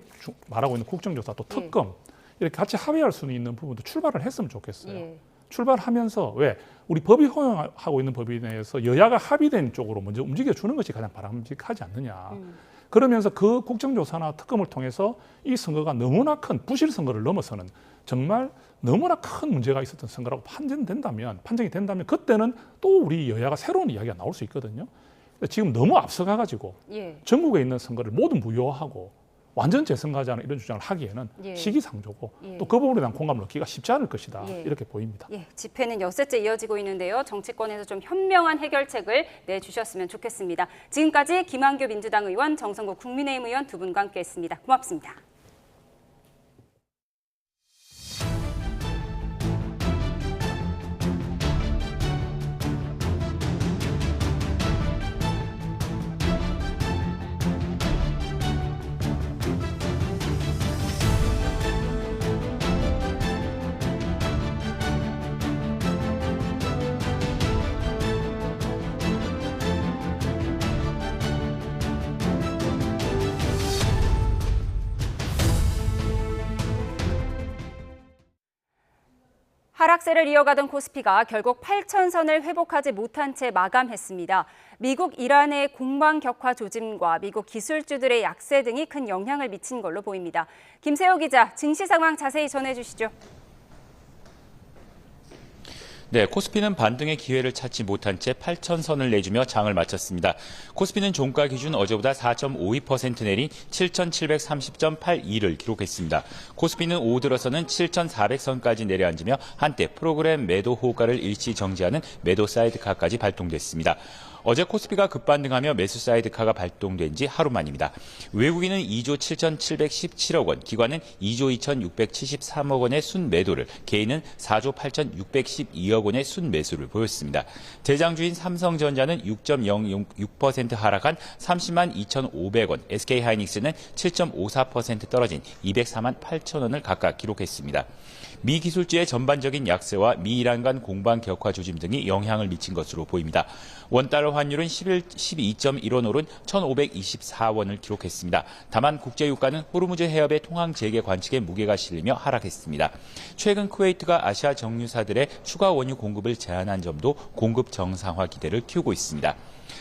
[SPEAKER 13] 말하고 있는 국정조사 또 특검 이렇게 같이 합의할 수 있는 부분도 출발을 했으면 좋겠어요. 출발하면서 왜 우리 법이 허용하고 있는 법에 대해서 여야가 합의된 쪽으로 먼저 움직여주는 것이 가장 바람직하지 않느냐. 그러면서 그 국정조사나 특검을 통해서 이 선거가 너무나 큰 부실 선거를 넘어서는 정말 너무나 큰 문제가 있었던 선거라고 판정이 된다면 그때는 또 우리 여야가 새로운 이야기가 나올 수 있거든요. 지금 너무 앞서가가지고 전국에 있는 선거를 모두 무효화하고 완전 재선거하자는 이런 주장을 하기에는 시기상조고 또 그 부분에 대한 공감을 얻기가 쉽지 않을 것이다. 이렇게 보입니다.
[SPEAKER 1] 집회는 엿새째 이어지고 있는데요. 정치권에서 좀 현명한 해결책을 내주셨으면 좋겠습니다. 지금까지 김한규 민주당 의원, 정성구 국민의힘 의원 두 분과 함께했습니다. 고맙습니다. 하락세를 이어가던 코스피가 결국 8,000선을 회복하지 못한 채 마감했습니다. 미국 이란의 공방 격화 조짐과 미국 기술주들의 약세 등이 큰 영향을 미친 걸로 보입니다. 김세호 기자, 증시 상황 자세히 전해주시죠.
[SPEAKER 5] 네, 코스피는 반등의 기회를 찾지 못한 채 8,000선을 내주며 장을 마쳤습니다. 코스피는 종가 기준 어제보다 4.52% 내린 7,730.82를 기록했습니다. 코스피는 오후 들어서는 7,400선까지 내려앉으며 한때 프로그램 매도 호가를 일시 정지하는 매도 사이드카까지 발동됐습니다. 어제 코스피가 급반등하며 매수 사이드카가 발동된 지 하루 만입니다. 외국인은 2조 7,717억 원, 기관은 2조 2,673억 원의 순매도를, 개인은 4조 8,612억 원의 순매수를 보였습니다. 대장주인 삼성전자는 6.06% 하락한 30만 2,500원, SK하이닉스는 7.54% 떨어진 204만 8천 원을 각각 기록했습니다. 미 기술주의 전반적인 약세와 미 이란 간 공방 격화 조짐 등이 영향을 미친 것으로 보입니다. 원달러 환율은 12.1원 오른 1,524원을 기록했습니다. 다만 국제유가는 호르무즈 해협의 통항 재개 관측에 무게가 실리며 하락했습니다. 최근 쿠웨이트가 아시아 정유사들의 추가 원유 공급을 제한한 점도 공급 정상화 기대를 키우고 있습니다.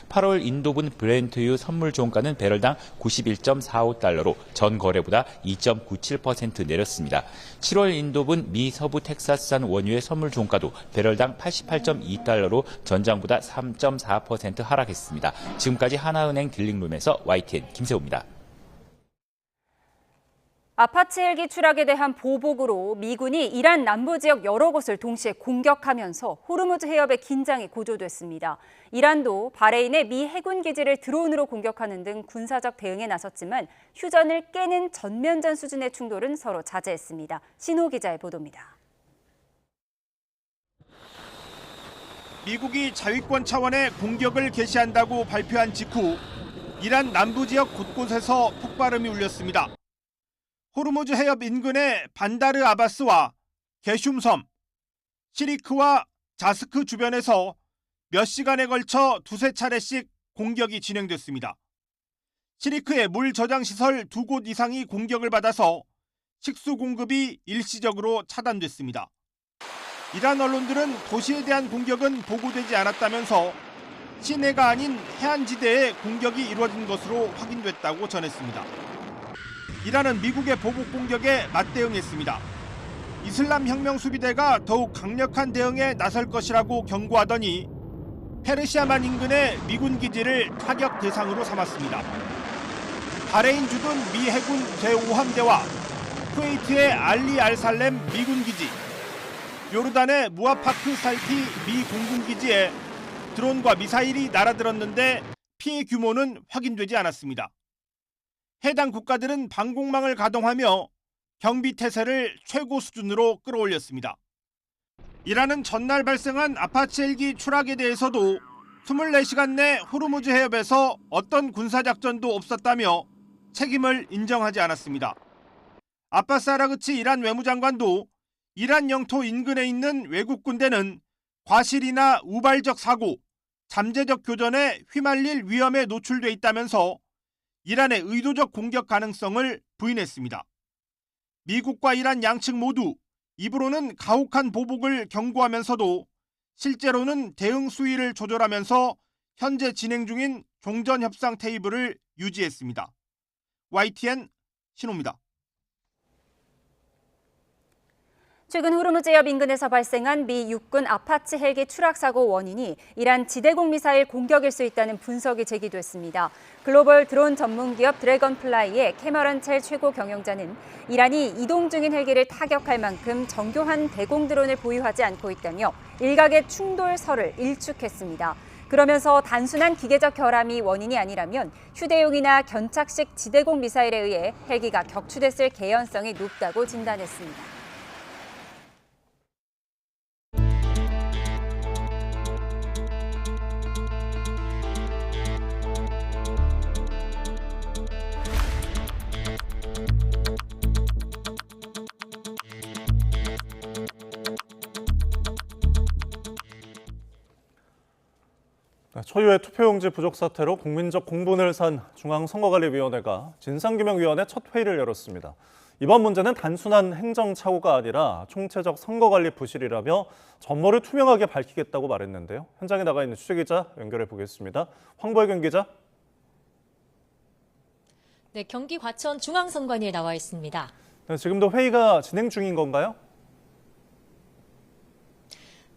[SPEAKER 5] 8월 인도분 브렌트유 선물 종가는 배럴당 91.45달러로 전 거래보다 2.97% 내렸습니다. 7월 인도분 미 서부 텍사스산 원유의 선물 종가도 배럴당 88.2달러로 전장보다 3.4% 하락했습니다. 지금까지 하나은행 딜링룸에서 YTN 김세호입니다.
[SPEAKER 1] 아파트 헬기 추락에 대한 보복으로 미군이 이란 남부 지역 여러 곳을 동시에 공격하면서 호르무즈 해협의 긴장이 고조됐습니다. 이란도 바레인의 미 해군 기지를 드론으로 공격하는 등 군사적 대응에 나섰지만 휴전을 깨는 전면전 수준의 충돌은 서로 자제했습니다. 신호 기자의 보도입니다.
[SPEAKER 6] 미국이 자위권 차원의 공격을 개시한다고 발표한 직후 이란 남부 지역 곳곳에서 폭발음이 울렸습니다. 호르무즈 해협 인근의 반다르 아바스와 게슘섬, 시리크와 자스크 주변에서 몇 시간에 걸쳐 두세 차례씩 공격이 진행됐습니다. 시리크의 물 저장 시설 2곳 이상이 공격을 받아서 식수 공급이 일시적으로 차단됐습니다. 이란 언론들은 도시에 대한 공격은 보고되지 않았다면서 시내가 아닌 해안지대에 공격이 이루어진 것으로 확인됐다고 전했습니다. 이란은 미국의 보복 공격에 맞대응했습니다. 이슬람 혁명 수비대가 더욱 강력한 대응에 나설 것이라고 경고하더니 페르시아만 인근의 미군 기지를 타격 대상으로 삼았습니다. 바레인 주둔 미 해군 제5함대와 쿠웨이트의 알리 알살렘 미군 기지, 요르단의 무아파크 살티 미 공군기지에 드론과 미사일이 날아들었는데 피해 규모는 확인되지 않았습니다. 해당 국가들은 방공망을 가동하며 경비 태세를 최고 수준으로 끌어올렸습니다. 이란은 전날 발생한 아파치 헬기 추락에 대해서도 24시간 내 호르무즈 해협에서 어떤 군사작전도 없었다며 책임을 인정하지 않았습니다. 아바스 아라그치 이란 외무장관도 이란 영토 인근에 있는 외국 군대는 과실이나 우발적 사고, 잠재적 교전에 휘말릴 위험에 노출돼 있다면서 이란의 의도적 공격 가능성을 부인했습니다. 미국과 이란 양측 모두 입으로는 가혹한 보복을 경고하면서도 실제로는 대응 수위를 조절하면서 현재 진행 중인 종전 협상 테이블을 유지했습니다. YTN 신호입니다.
[SPEAKER 1] 최근 호르무즈 해협 인근에서 발생한 미 육군 아파치 헬기 추락 사고 원인이 이란 지대공 미사일 공격일 수 있다는 분석이 제기됐습니다. 글로벌 드론 전문 기업 드래곤플라이의 캐머런 첼 최고 경영자는 이란이 이동 중인 헬기를 타격할 만큼 정교한 대공 드론을 보유하지 않고 있다며 일각의 충돌설을 일축했습니다. 그러면서 단순한 기계적 결함이 원인이 아니라면 휴대용이나 견착식 지대공 미사일에 의해 헬기가 격추됐을 개연성이 높다고 진단했습니다.
[SPEAKER 2] 초유의 투표용지 부족 사태로 국민적 공분을 산 중앙선거관리위원회가 진상규명위원회 첫 회의를 열었습니다. 이번 문제는 단순한 행정착오가 아니라 총체적 선거관리 부실이라며 전모를 투명하게 밝히겠다고 말했는데요. 현장에 나가 있는 취재기자 연결해 보겠습니다. 황보혜경 기자.
[SPEAKER 7] 네, 경기 과천 중앙선관위에 나와 있습니다.
[SPEAKER 2] 네, 지금도 회의가 진행 중인 건가요?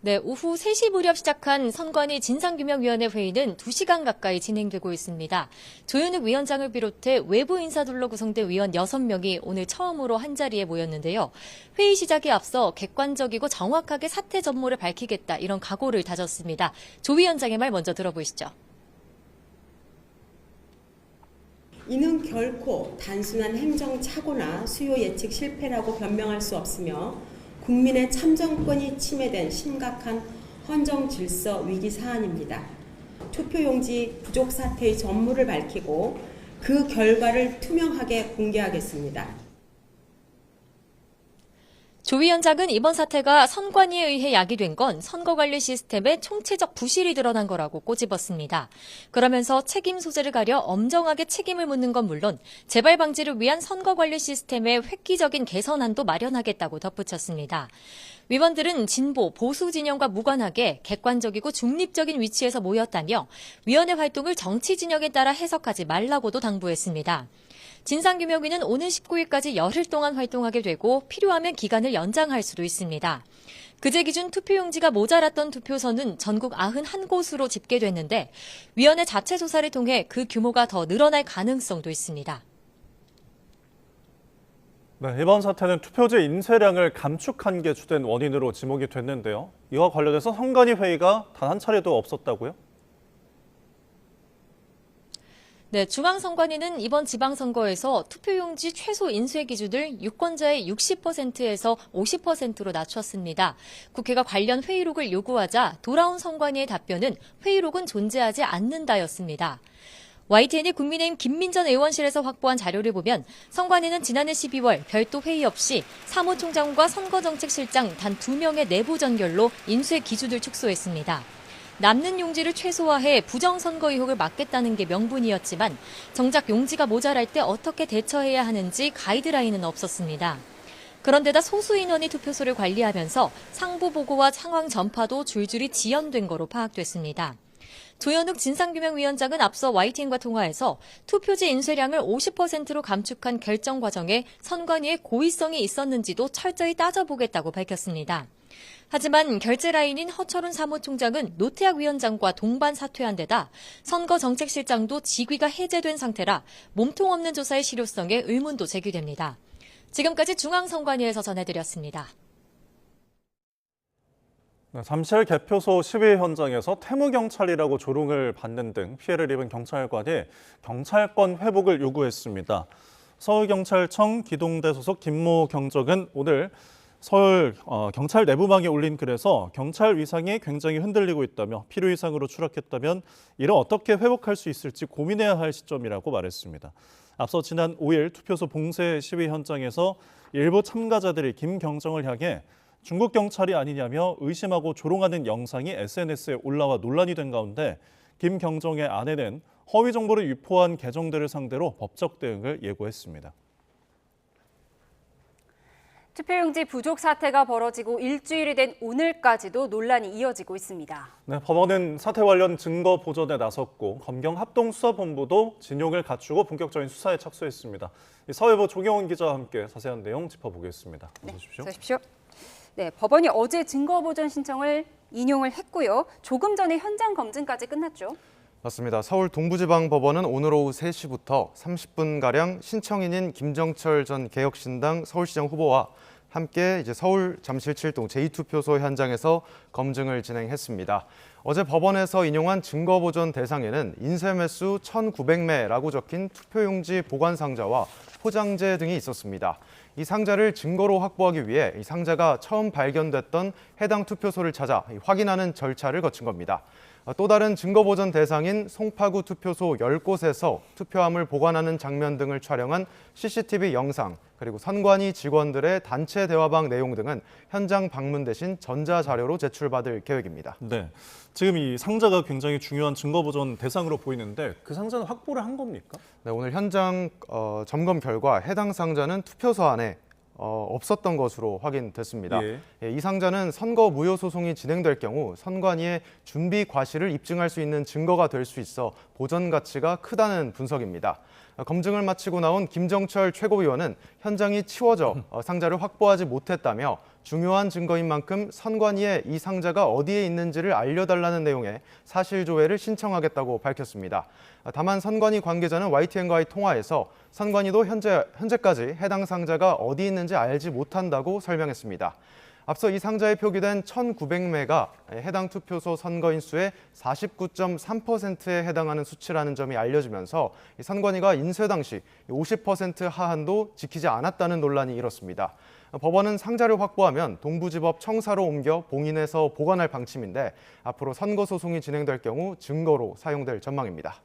[SPEAKER 7] 네, 오후 3시 무렵 시작한 선관위 진상규명위원회 회의는 2시간 가까이 진행되고 있습니다. 조현욱 위원장을 비롯해 외부 인사들로 구성된 위원 6명이 오늘 처음으로 한자리에 모였는데요. 회의 시작에 앞서 객관적이고 정확하게 사태 전모를 밝히겠다, 이런 각오를 다졌습니다. 조 위원장의 말 먼저 들어보시죠.
[SPEAKER 11] 이는 결코 단순한 행정착오나 수요 예측 실패라고 변명할 수 없으며 국민의 참정권이 침해된 심각한 헌정 질서 위기 사안입니다. 투표용지 부족 사태의 전모를 밝히고 그 결과를 투명하게 공개하겠습니다.
[SPEAKER 7] 조 위원장은 이번 사태가 선관위에 의해 야기된 건 선거관리 시스템의 총체적 부실이 드러난 거라고 꼬집었습니다. 그러면서 책임 소재를 가려 엄정하게 책임을 묻는 건 물론 재발 방지를 위한 선거관리 시스템의 획기적인 개선안도 마련하겠다고 덧붙였습니다. 위원들은 진보, 보수 진영과 무관하게 객관적이고 중립적인 위치에서 모였다며 위원회 활동을 정치 진영에 따라 해석하지 말라고도 당부했습니다. 진상규명위는 오는 19일까지 열흘 동안 활동하게 되고 필요하면 기간을 연장할 수도 있습니다. 그제 기준 투표용지가 모자랐던 투표소는 전국 91곳으로 집계됐는데 위원회 자체 조사를 통해 그 규모가 더 늘어날 가능성도 있습니다.
[SPEAKER 2] 네, 이번 사태는 투표지 인쇄량을 감축한 게 주된 원인으로 지목이 됐는데요. 이와 관련해서 선관위 회의가 단 한 차례도 없었다고요?
[SPEAKER 7] 네, 중앙선관위는 이번 지방선거에서 투표용지 최소 인쇄 기준을 유권자의 60%에서 50%로 낮췄습니다. 국회가 관련 회의록을 요구하자 돌아온 선관위의 답변은 회의록은 존재하지 않는다였습니다. YTN이 국민의힘 김민전 의원실에서 확보한 자료를 보면 선관위는 지난해 12월 별도 회의 없이 사무총장과 선거정책실장 단 2명의 내부 전결로 인쇄 기준을 축소했습니다. 남는 용지를 최소화해 부정선거 의혹을 막겠다는 게 명분이었지만 정작 용지가 모자랄 때 어떻게 대처해야 하는지 가이드라인은 없었습니다. 그런데다 소수 인원이 투표소를 관리하면서 상부 보고와 상황 전파도 줄줄이 지연된 거로 파악됐습니다. 조현욱 진상규명위원장은 앞서 YTN과 통화에서 투표지 인쇄량을 50%로 감축한 결정 과정에 선관위의 고의성이 있었는지도 철저히 따져보겠다고 밝혔습니다. 하지만 결재 라인인 허철훈 사무총장은 노태학 위원장과 동반 사퇴한 데다 선거정책실장도 직위가 해제된 상태라 몸통 없는 조사의 실효성에 의문도 제기됩니다. 지금까지 중앙선관위에서 전해드렸습니다.
[SPEAKER 2] 잠실 개표소 시위 현장에서 태무경찰이라고 조롱을 받는 등 피해를 입은 경찰관이 경찰권 회복을 요구했습니다. 서울경찰청 기동대 소속 김모 경적은 오늘 서울 경찰 내부망에 올린 글에서 경찰 위상이 굉장히 흔들리고 있다며 필요 이상으로 추락했다면 이를 어떻게 회복할 수 있을지 고민해야 할 시점이라고 말했습니다. 앞서 지난 5일 투표소 봉쇄 시위 현장에서 일부 참가자들이 김경정을 향해 중국 경찰이 아니냐며 의심하고 조롱하는 영상이 SNS에 올라와 논란이 된 가운데 김경정의 아내는 허위 정보를 유포한 계정들을 상대로 법적 대응을 예고했습니다.
[SPEAKER 1] 투표용지 부족 사태가 벌어지고 일주일이 된 오늘까지도 논란이 이어지고 있습니다.
[SPEAKER 2] 네, 법원은 사태 관련 증거 보전에 나섰고 검경 합동수사본부도 진용을 갖추고 본격적인 수사에 착수했습니다. 사회부 조경원 기자와 함께 자세한 내용 짚어보겠습니다. 어서 오십시오.
[SPEAKER 1] 어서 오십시오. 네, 법원이 어제 증거 보전 신청을 인용을 했고요. 조금 전에 현장 검증까지 끝났죠.
[SPEAKER 23] 맞습니다. 서울 동부지방법원은 오늘 오후 3시부터 30분가량 신청인인 김정철 전 개혁신당 서울시장 후보와 함께 서울 잠실 7동 제2투표소 현장에서 검증을 진행했습니다. 어제 법원에서 인용한 증거보전 대상에는 인쇄매수 1,900매라고 적힌 투표용지 보관 상자와 포장재 등이 있었습니다. 이 상자를 증거로 확보하기 위해 이 상자가 처음 발견됐던 해당 투표소를 찾아 확인하는 절차를 거친 겁니다. 또 다른 증거보전 대상인 송파구 투표소 10곳에서 투표함을 보관하는 장면 등을 촬영한 CCTV 영상 그리고 선관위 직원들의 단체 대화방 내용 등은 현장 방문 대신 전자자료로 제출받을 계획입니다.
[SPEAKER 2] 네, 지금 이 상자가 굉장히 중요한 증거보존 대상으로 보이는데 그 상자는 확보를 한 겁니까?
[SPEAKER 23] 네, 오늘 현장 점검 결과 해당 상자는 투표소 안에 없었던 것으로 확인됐습니다. 이 상자는 선거 무효 소송이 진행될 경우 선관위의 준비 과실을 입증할 수 있는 증거가 될 수 있어 보전 가치가 크다는 분석입니다. 검증을 마치고 나온 김정철 최고위원은 현장이 치워져 상자를 확보하지 못했다며 중요한 증거인 만큼 선관위에 이 상자가 어디에 있는지를 알려달라는 내용의 사실조회를 신청하겠다고 밝혔습니다. 다만 선관위 관계자는 YTN과의 통화에서 선관위도 현재까지 해당 상자가 어디 있는지 알지 못한다고 설명했습니다. 앞서 이 상자에 표기된 1,900매가 해당 투표소 선거인 수의 49.3%에 해당하는 수치라는 점이 알려지면서 선관위가 인쇄 당시 50% 하한도 지키지 않았다는 논란이 일었습니다. 법원은 상자를 확보하면 동부지법 청사로 옮겨 봉인해서 보관할 방침인데 앞으로 선거 소송이 진행될 경우 증거로 사용될 전망입니다.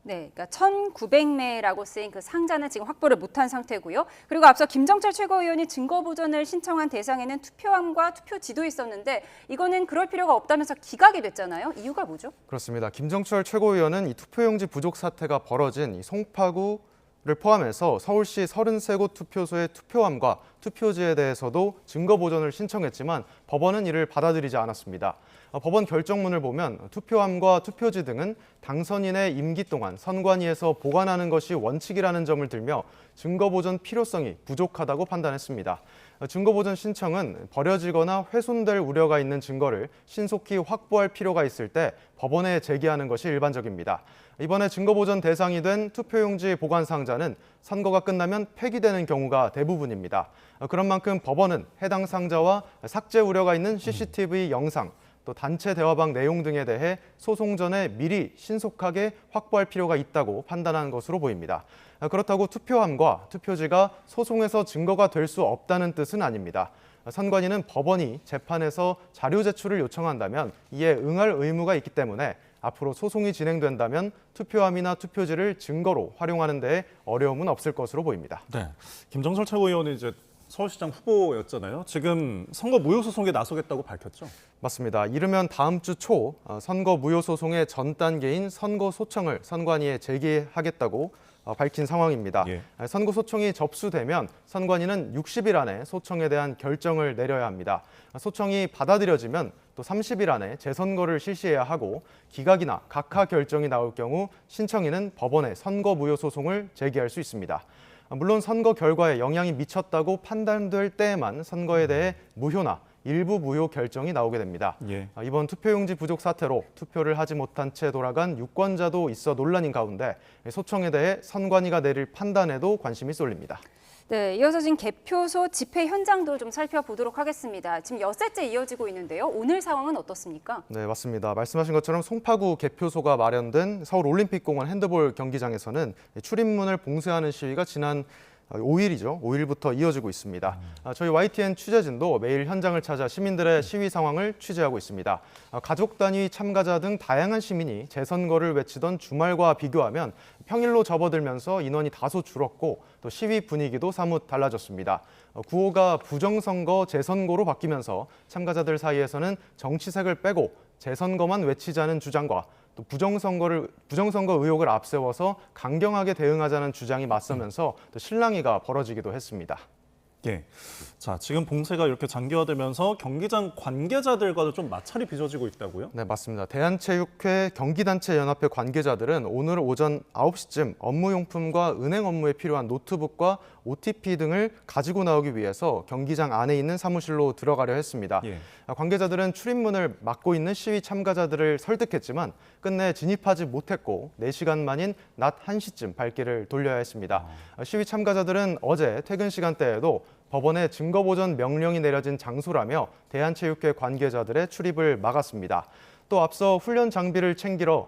[SPEAKER 1] 네, 그러니까 1,900매라고 쓰인 그 상자는 지금 확보를 못한 상태고요. 그리고 앞서 김정철 최고위원이 증거 보존을 신청한 대상에는 투표함과 투표지도 있었는데 이거는 그럴 필요가 없다면서 기각이 됐잖아요. 이유가 뭐죠?
[SPEAKER 23] 그렇습니다. 김정철 최고위원은 이 투표용지 부족 사태가 벌어진 이 송파구를 포함해서 서울시 33곳 투표소의 투표함과 투표지에 대해서도 증거 보존을 신청했지만 법원은 이를 받아들이지 않았습니다. 법원 결정문을 보면 투표함과 투표지 등은 당선인의 임기 동안 선관위에서 보관하는 것이 원칙이라는 점을 들며 증거 보존 필요성이 부족하다고 판단했습니다. 증거 보존 신청은 버려지거나 훼손될 우려가 있는 증거를 신속히 확보할 필요가 있을 때 법원에 제기하는 것이 일반적입니다. 이번에 증거 보존 대상이 된 투표용지 보관 상자는 선거가 끝나면 폐기되는 경우가 대부분입니다. 그런 만큼 법원은 해당 상자와 삭제 우려가 있는 CCTV 영상, 또 단체 대화방 내용 등에 대해 소송 전에 미리 신속하게 확보할 필요가 있다고 판단한 것으로 보입니다. 그렇다고 투표함과 투표지가 소송에서 증거가 될 수 없다는 뜻은 아닙니다. 선관위는 법원이 재판에서 자료 제출을 요청한다면 이에 응할 의무가 있기 때문에 앞으로 소송이 진행된다면 투표함이나 투표지를 증거로 활용하는 데에 어려움은 없을 것으로 보입니다.
[SPEAKER 2] 네, 김정철 최고위원이 이제 서울시장 후보였잖아요. 지금 선거 무효 소송에 나서겠다고 밝혔죠?
[SPEAKER 23] 맞습니다. 이르면 다음 주 초 선거 무효 소송의 전 단계인 선거 소청을 선관위에 제기하겠다고 밝힌 상황입니다. 선거 소청이 접수되면 선관위는 60일 안에 소청에 대한 결정을 내려야 합니다. 소청이 받아들여지면 또 30일 안에 재선거를 실시해야 하고 기각이나 각하 결정이 나올 경우 신청인은 법원에 선거 무효 소송을 제기할 수 있습니다. 물론 선거 결과에 영향이 미쳤다고 판단될 때에만 선거에 대해 무효나 일부 무효 결정이 나오게 됩니다. 이번 투표용지 부족 사태로 투표를 하지 못한 채 돌아간 유권자도 있어 논란인 가운데 소청에 대해 선관위가 내릴 판단에도 관심이 쏠립니다.
[SPEAKER 1] 네, 이어서 지금 개표소 집회 현장도 좀 살펴보도록 하겠습니다. 지금 엿새째 이어지고 있는데요. 오늘 상황은 어떻습니까?
[SPEAKER 23] 네, 맞습니다. 말씀하신 것처럼 송파구 개표소가 마련된 서울올림픽공원 핸드볼 경기장에서는 출입문을 봉쇄하는 시위가 지난 5일이죠. 5일부터 이어지고 있습니다. 저희 YTN 취재진도 매일 현장을 찾아 시민들의 시위 상황을 취재하고 있습니다. 가족 단위 참가자 등 다양한 시민이 재선거를 외치던 주말과 비교하면 평일로 접어들면서 인원이 다소 줄었고 또 시위 분위기도 사뭇 달라졌습니다. 구호가 부정선거, 재선거로 바뀌면서 참가자들 사이에서는 정치색을 빼고 재선거만 외치자는 주장과 또 부정선거 의혹을 앞세워서 강경하게 대응하자는 주장이 맞서면서 또 실랑이가 벌어지기도 했습니다.
[SPEAKER 2] 예. 자, 지금 봉쇄가 이렇게 장기화되면서 경기장 관계자들과도 좀 마찰이 빚어지고 있다고요?
[SPEAKER 23] 네, 맞습니다. 대한체육회 경기단체연합회 관계자들은 오늘 오전 9시쯤 업무용품과 은행 업무에 필요한 노트북과 OTP 등을 가지고 나오기 위해서 경기장 안에 있는 사무실로 들어가려 했습니다. 관계자들은 출입문을 막고 있는 시위 참가자들을 설득했지만 끝내 진입하지 못했고 4시간 만인 낮 1시쯤 발길을 돌려야 했습니다. 시위 참가자들은 어제 퇴근 시간대에도 법원에 증거보전 명령이 내려진 장소라며 대한체육회 관계자들의 출입을 막았습니다. 또 앞서 훈련 장비를 챙기러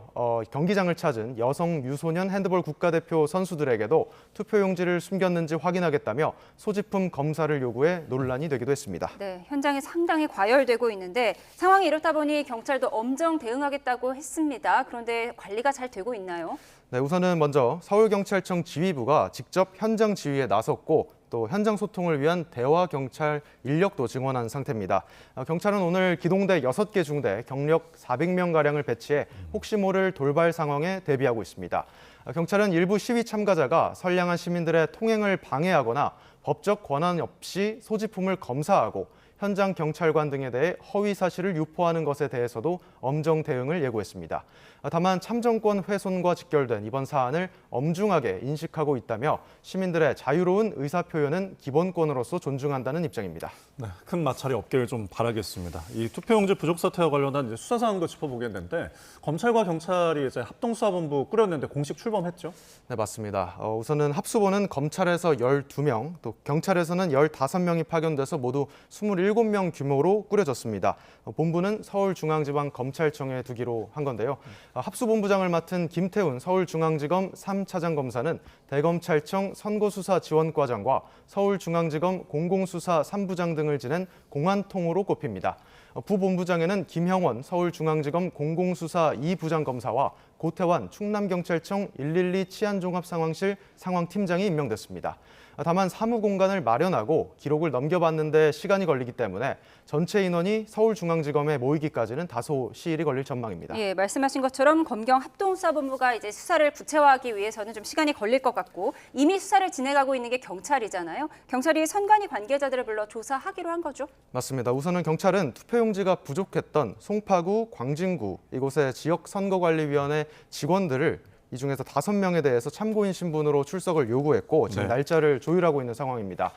[SPEAKER 23] 경기장을 찾은 여성 유소년 핸드볼 국가대표 선수들에게도 투표용지를 숨겼는지 확인하겠다며 소지품 검사를 요구해 논란이 되기도 했습니다.
[SPEAKER 1] 네, 현장이 상당히 과열되고 있는데 상황이 이렇다 보니 경찰도 엄정 대응하겠다고 했습니다. 그런데 관리가 잘 되고 있나요?
[SPEAKER 23] 네, 우선은 먼저 서울경찰청 지휘부가 직접 현장 지휘에 나섰고 또 현장 소통을 위한 대화 경찰 인력도 증원한 상태입니다. 경찰은 오늘 기동대 6개 중대 경력 400명가량을 배치해 혹시 모를 돌발 상황에 대비하고 있습니다. 경찰은 일부 시위 참가자가 선량한 시민들의 통행을 방해하거나 법적 권한 없이 소지품을 검사하고 현장 경찰관 등에 대해 허위 사실을 유포하는 것에 대해서도 엄정 대응을 예고했습니다. 다만 참정권 훼손과 직결된 이번 사안을 엄중하게 인식하고 있다며 시민들의 자유로운 의사표현은 기본권으로서 존중한다는 입장입니다.
[SPEAKER 2] 네, 큰 마찰이 없기를 좀 바라겠습니다. 이 투표용지 부족 사태와 관련한 수사 사항도 짚어보겠는데 검찰과 경찰이 이제 합동수사본부 꾸렸는데 공식 출범했죠?
[SPEAKER 23] 네, 맞습니다. 우선은 합수본은 검찰에서 12명, 또 경찰에서는 15명이 파견돼서 모두 27명 규모로 꾸려졌습니다. 본부는 서울중앙지방검찰청에 두기로 한 건데요. 합수본부장을 맡은 김태훈 서울중앙지검 3차장 검사는 대검찰청 선거수사지원과장과 서울중앙지검 공공수사 3부장 등을 지낸 공안통으로 꼽힙니다. 부본부장에는 김형원 서울중앙지검 공공수사 2부장 검사와 고태환 충남경찰청 112 치안종합상황실 상황팀장이 임명됐습니다. 다만 사무 공간을 마련하고 기록을 넘겨받는데 시간이 걸리기 때문에 전체 인원이 서울중앙지검에 모이기까지는 다소 시일이 걸릴 전망입니다.
[SPEAKER 1] 예, 말씀하신 것처럼 검경 합동수사본부가 이제 수사를 구체화하기 위해서는 좀 시간이 걸릴 것 같고 이미 수사를 진행하고 있는 게 경찰이잖아요. 경찰이 선관위 관계자들을 불러 조사하기로 한 거죠?
[SPEAKER 23] 맞습니다. 우선은 경찰은 투표용지가 부족했던 송파구, 광진구 이곳의 지역선거관리위원회 직원들을 이 중에서 5명에 대해서 참고인 신분으로 출석을 요구했고 지금 날짜를 조율하고 있는 상황입니다.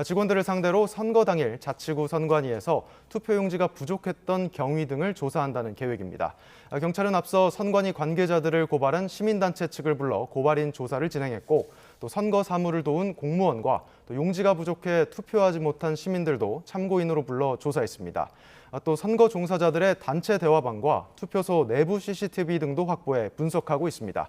[SPEAKER 23] 직원들을 상대로 선거 당일 자치구 선관위에서 투표용지가 부족했던 경위 등을 조사한다는 계획입니다. 경찰은 앞서 선관위 관계자들을 고발한 시민단체 측을 불러 고발인 조사를 진행했고 또 선거 사무를 도운 공무원과 또 용지가 부족해 투표하지 못한 시민들도 참고인으로 불러 조사했습니다. 또 선거 종사자들의 단체 대화방과 투표소 내부 CCTV 등도 확보해 분석하고 있습니다.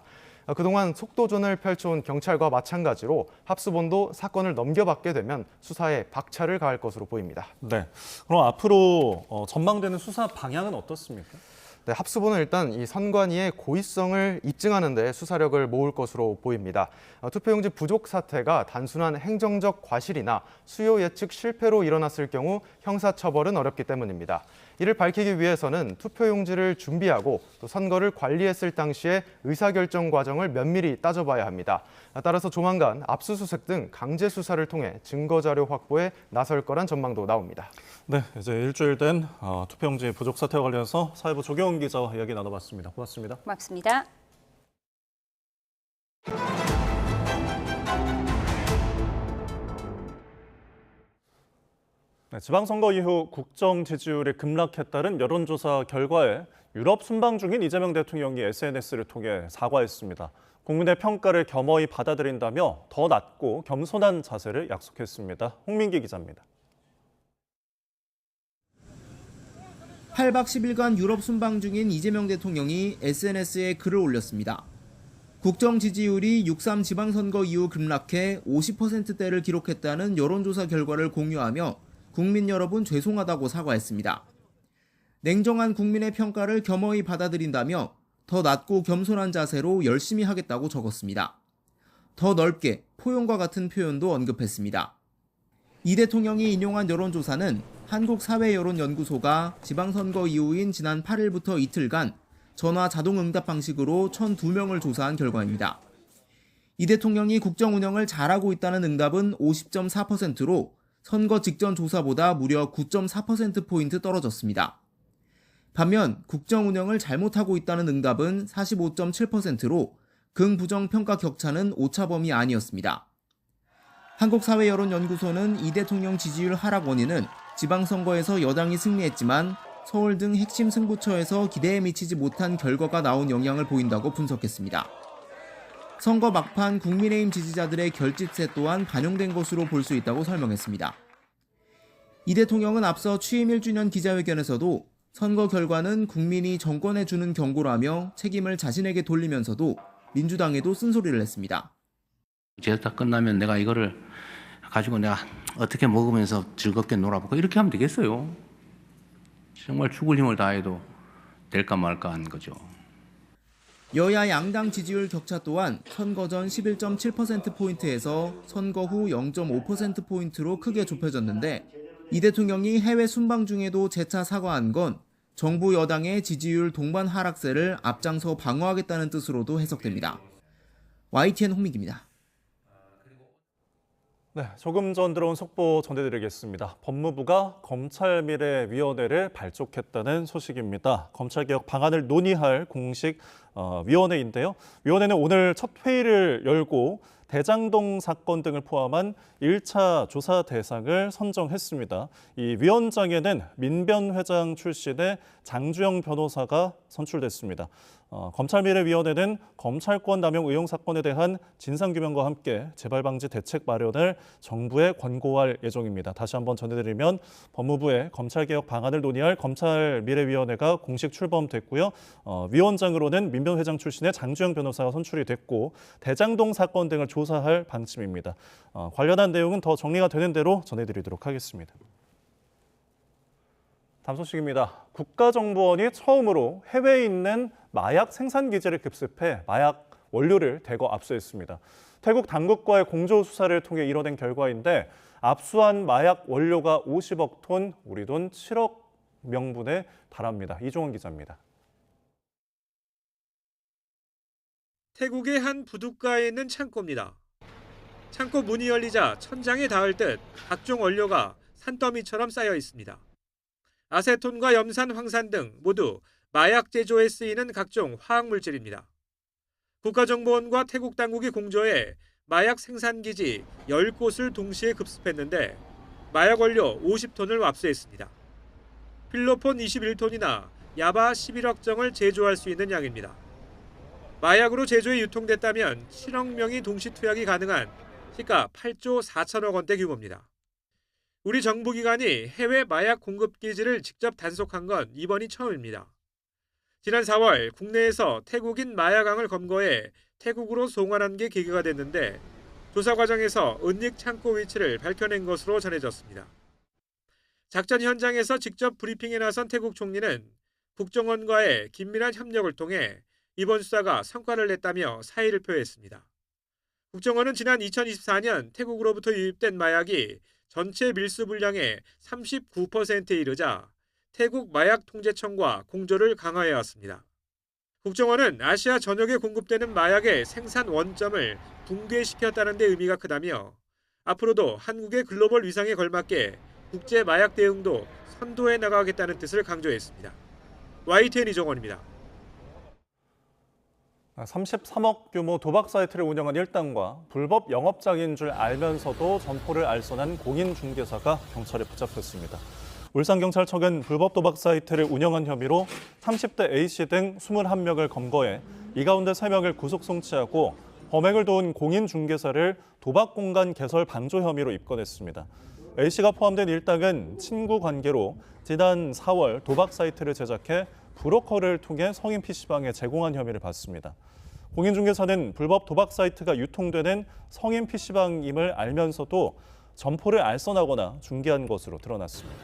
[SPEAKER 23] 그동안 속도전을 펼쳐온 경찰과 마찬가지로 합수본도 사건을 넘겨받게 되면 수사에 박차를 가할 것으로 보입니다.
[SPEAKER 2] 네, 그럼 앞으로 전망되는 수사 방향은 어떻습니까?
[SPEAKER 23] 네, 합수본은 일단 이 선관위의 고의성을 입증하는 데 수사력을 모을 것으로 보입니다. 투표용지 부족 사태가 단순한 행정적 과실이나 수요 예측 실패로 일어났을 경우 형사처벌은 어렵기 때문입니다. 이를 밝히기 위해서는 투표용지를 준비하고 또 선거를 관리했을 당시의 의사결정 과정을 면밀히 따져봐야 합니다. 따라서 조만간 압수수색 등 강제 수사를 통해 증거자료 확보에 나설 거란 전망도 나옵니다.
[SPEAKER 2] 네, 이제 일주일 된 투표용지 부족 사태와 관련해서 사회부 조경훈 기자와 이야기 나눠봤습니다. 고맙습니다.
[SPEAKER 1] 고맙습니다.
[SPEAKER 2] 네, 지방선거 이후 국정 지지율이 급락했다는 여론조사 결과에 유럽 순방 중인 이재명 대통령이 SNS를 통해 사과했습니다. 국민의 평가를 겸허히 받아들인다며 더 낮고 겸손한 자세를 약속했습니다. 홍민기 기자입니다.
[SPEAKER 8] 8박 10일간 유럽 순방 중인 이재명 대통령이 SNS에 글을 올렸습니다. 국정 지지율이 6.3 지방선거 이후 급락해 50%대를 기록했다는 여론조사 결과를 공유하며 국민 여러분 죄송하다고 사과했습니다. 냉정한 국민의 평가를 겸허히 받아들인다며 더 낮고 겸손한 자세로 열심히 하겠다고 적었습니다. 더 넓게 포용과 같은 표현도 언급했습니다. 이 대통령이 인용한 여론조사는 한국사회여론연구소가 지방선거 이후인 지난 8일부터 이틀간 전화 자동응답 방식으로 1,002명을 조사한 결과입니다. 이 대통령이 국정 운영을 잘하고 있다는 응답은 50.4%로 선거 직전 조사보다 무려 9.4%포인트 떨어졌습니다. 반면 국정 운영을 잘못하고 있다는 응답은 45.7%로 긍부정 평가 격차는 오차범위 아니었습니다. 한국사회여론연구소는 이 대통령 지지율 하락 원인은 지방선거에서 여당이 승리했지만 서울 등 핵심 승부처에서 기대에 미치지 못한 결과가 나온 영향을 보인다고 분석했습니다. 선거 막판 국민의힘 지지자들의 결집세 또한 반영된 것으로 볼 수 있다고 설명했습니다. 이 대통령은 앞서 취임 1주년 기자회견에서도 선거 결과는 국민이 정권에 주는 경고라며 책임을 자신에게 돌리면서도 민주당에도 쓴소리를 했습니다.
[SPEAKER 12] 이제 다 끝나면 내가 이거를 가지고 내가 어떻게 먹으면서 즐겁게 놀아볼까 이렇게 하면 되겠어요. 정말 죽을 힘을 다해도 될까 말까 한 거죠.
[SPEAKER 8] 여야 양당 지지율 격차 또한 선거 전 11.7%포인트에서 선거 후 0.5%포인트로 크게 좁혀졌는데 이 대통령이 해외 순방 중에도 재차 사과한 건 정부 여당의 지지율 동반 하락세를 앞장서 방어하겠다는 뜻으로도 해석됩니다. YTN 홍민기입니다.
[SPEAKER 2] 네, 조금 전 들어온 속보 전해드리겠습니다. 법무부가 검찰미래위원회를 발족했다는 소식입니다. 검찰개혁 방안을 논의할 공식 위원회인데요. 위원회는 오늘 첫 회의를 열고 대장동 사건 등을 포함한 1차 조사 대상을 선정했습니다. 이 위원장에는 민변회장 출신의 장주영 변호사가 선출됐습니다. 검찰미래위원회는 검찰권 남용 의혹 사건에 대한 진상규명과 함께 재발방지 대책 마련을 정부에 권고할 예정입니다. 다시 한번 전해드리면 법무부의 검찰개혁 방안을 논의할 검찰미래위원회가 공식 출범됐고요. 위원장으로는 민변회장 출신의 장주영 변호사가 선출이 됐고 대장동 사건 등을 조사할 방침입니다. 관련한 내용은 더 정리가 되는 대로 전해드리도록 하겠습니다. 다음 소식입니다. 국가정보원이 처음으로 해외에 있는 마약 생산 기지를 급습해 마약 원료를 대거 압수했습니다. 태국 당국과의 공조 수사를 통해 이뤄낸 결과인데 압수한 마약 원료가 50억 톤, 우리 돈 7억 명분에 달합니다. 이종원 기자입니다.
[SPEAKER 15] 태국의 한 부둣가에 있는 창고입니다. 창고 문이 열리자 천장에 닿을 듯 각종 원료가 산더미처럼 쌓여 있습니다. 아세톤과 염산, 황산 등 모두 마약 제조에 쓰이는 각종 화학물질입니다. 국가정보원과 태국 당국이 공조해 마약 생산기지 10곳을 동시에 급습했는데 마약 원료 50톤을 압수했습니다. 필로폰 21톤이나 야바 11억 정을 제조할 수 있는 양입니다. 마약으로 제조해 유통됐다면 7억 명이 동시 투약이 가능한 시가 8조 4천억 원대 규모입니다. 우리 정부기관이 해외 마약 공급 기지를 직접 단속한 건 이번이 처음입니다. 지난 4월 국내에서 태국인 마약왕을 검거해 태국으로 송환한 게 계기가 됐는데 조사 과정에서 은닉 창고 위치를 밝혀낸 것으로 전해졌습니다. 작전 현장에서 직접 브리핑에 나선 태국 총리는 국정원과의 긴밀한 협력을 통해 이번 수사가 성과를 냈다며 사의를 표했습니다. 국정원은 지난 2024년 태국으로부터 유입된 마약이 전체 밀수 분량의 39%에 이르자 태국 마약통제청과 공조를 강화해왔습니다. 국정원은 아시아 전역에 공급되는 마약의 생산 원점을 붕괴시켰다는 데 의미가 크다며 앞으로도 한국의 글로벌 위상에 걸맞게 국제 마약 대응도 선도해 나가겠다는 뜻을 강조했습니다. YTN 이종원입니다.
[SPEAKER 2] 33억 규모 도박 사이트를 운영한 일당과 불법 영업장인 줄 알면서도 점포를 알선한 공인중개사가 경찰에 붙잡혔습니다. 울산경찰청은 불법 도박 사이트를 운영한 혐의로 30대 A씨 등 21명을 검거해 이 가운데 3명을 구속 송치하고 범행을 도운 공인중개사를 도박공간 개설 방조 혐의로 입건했습니다. A씨가 포함된 일당은 친구 관계로 지난 4월 도박 사이트를 제작해 브로커를 통해 성인 PC방에 제공한 혐의를 받습니다. 공인중개사는 불법 도박 사이트가 유통되는 성인 PC방임을 알면서도 점포를 알선하거나 중개한 것으로 드러났습니다.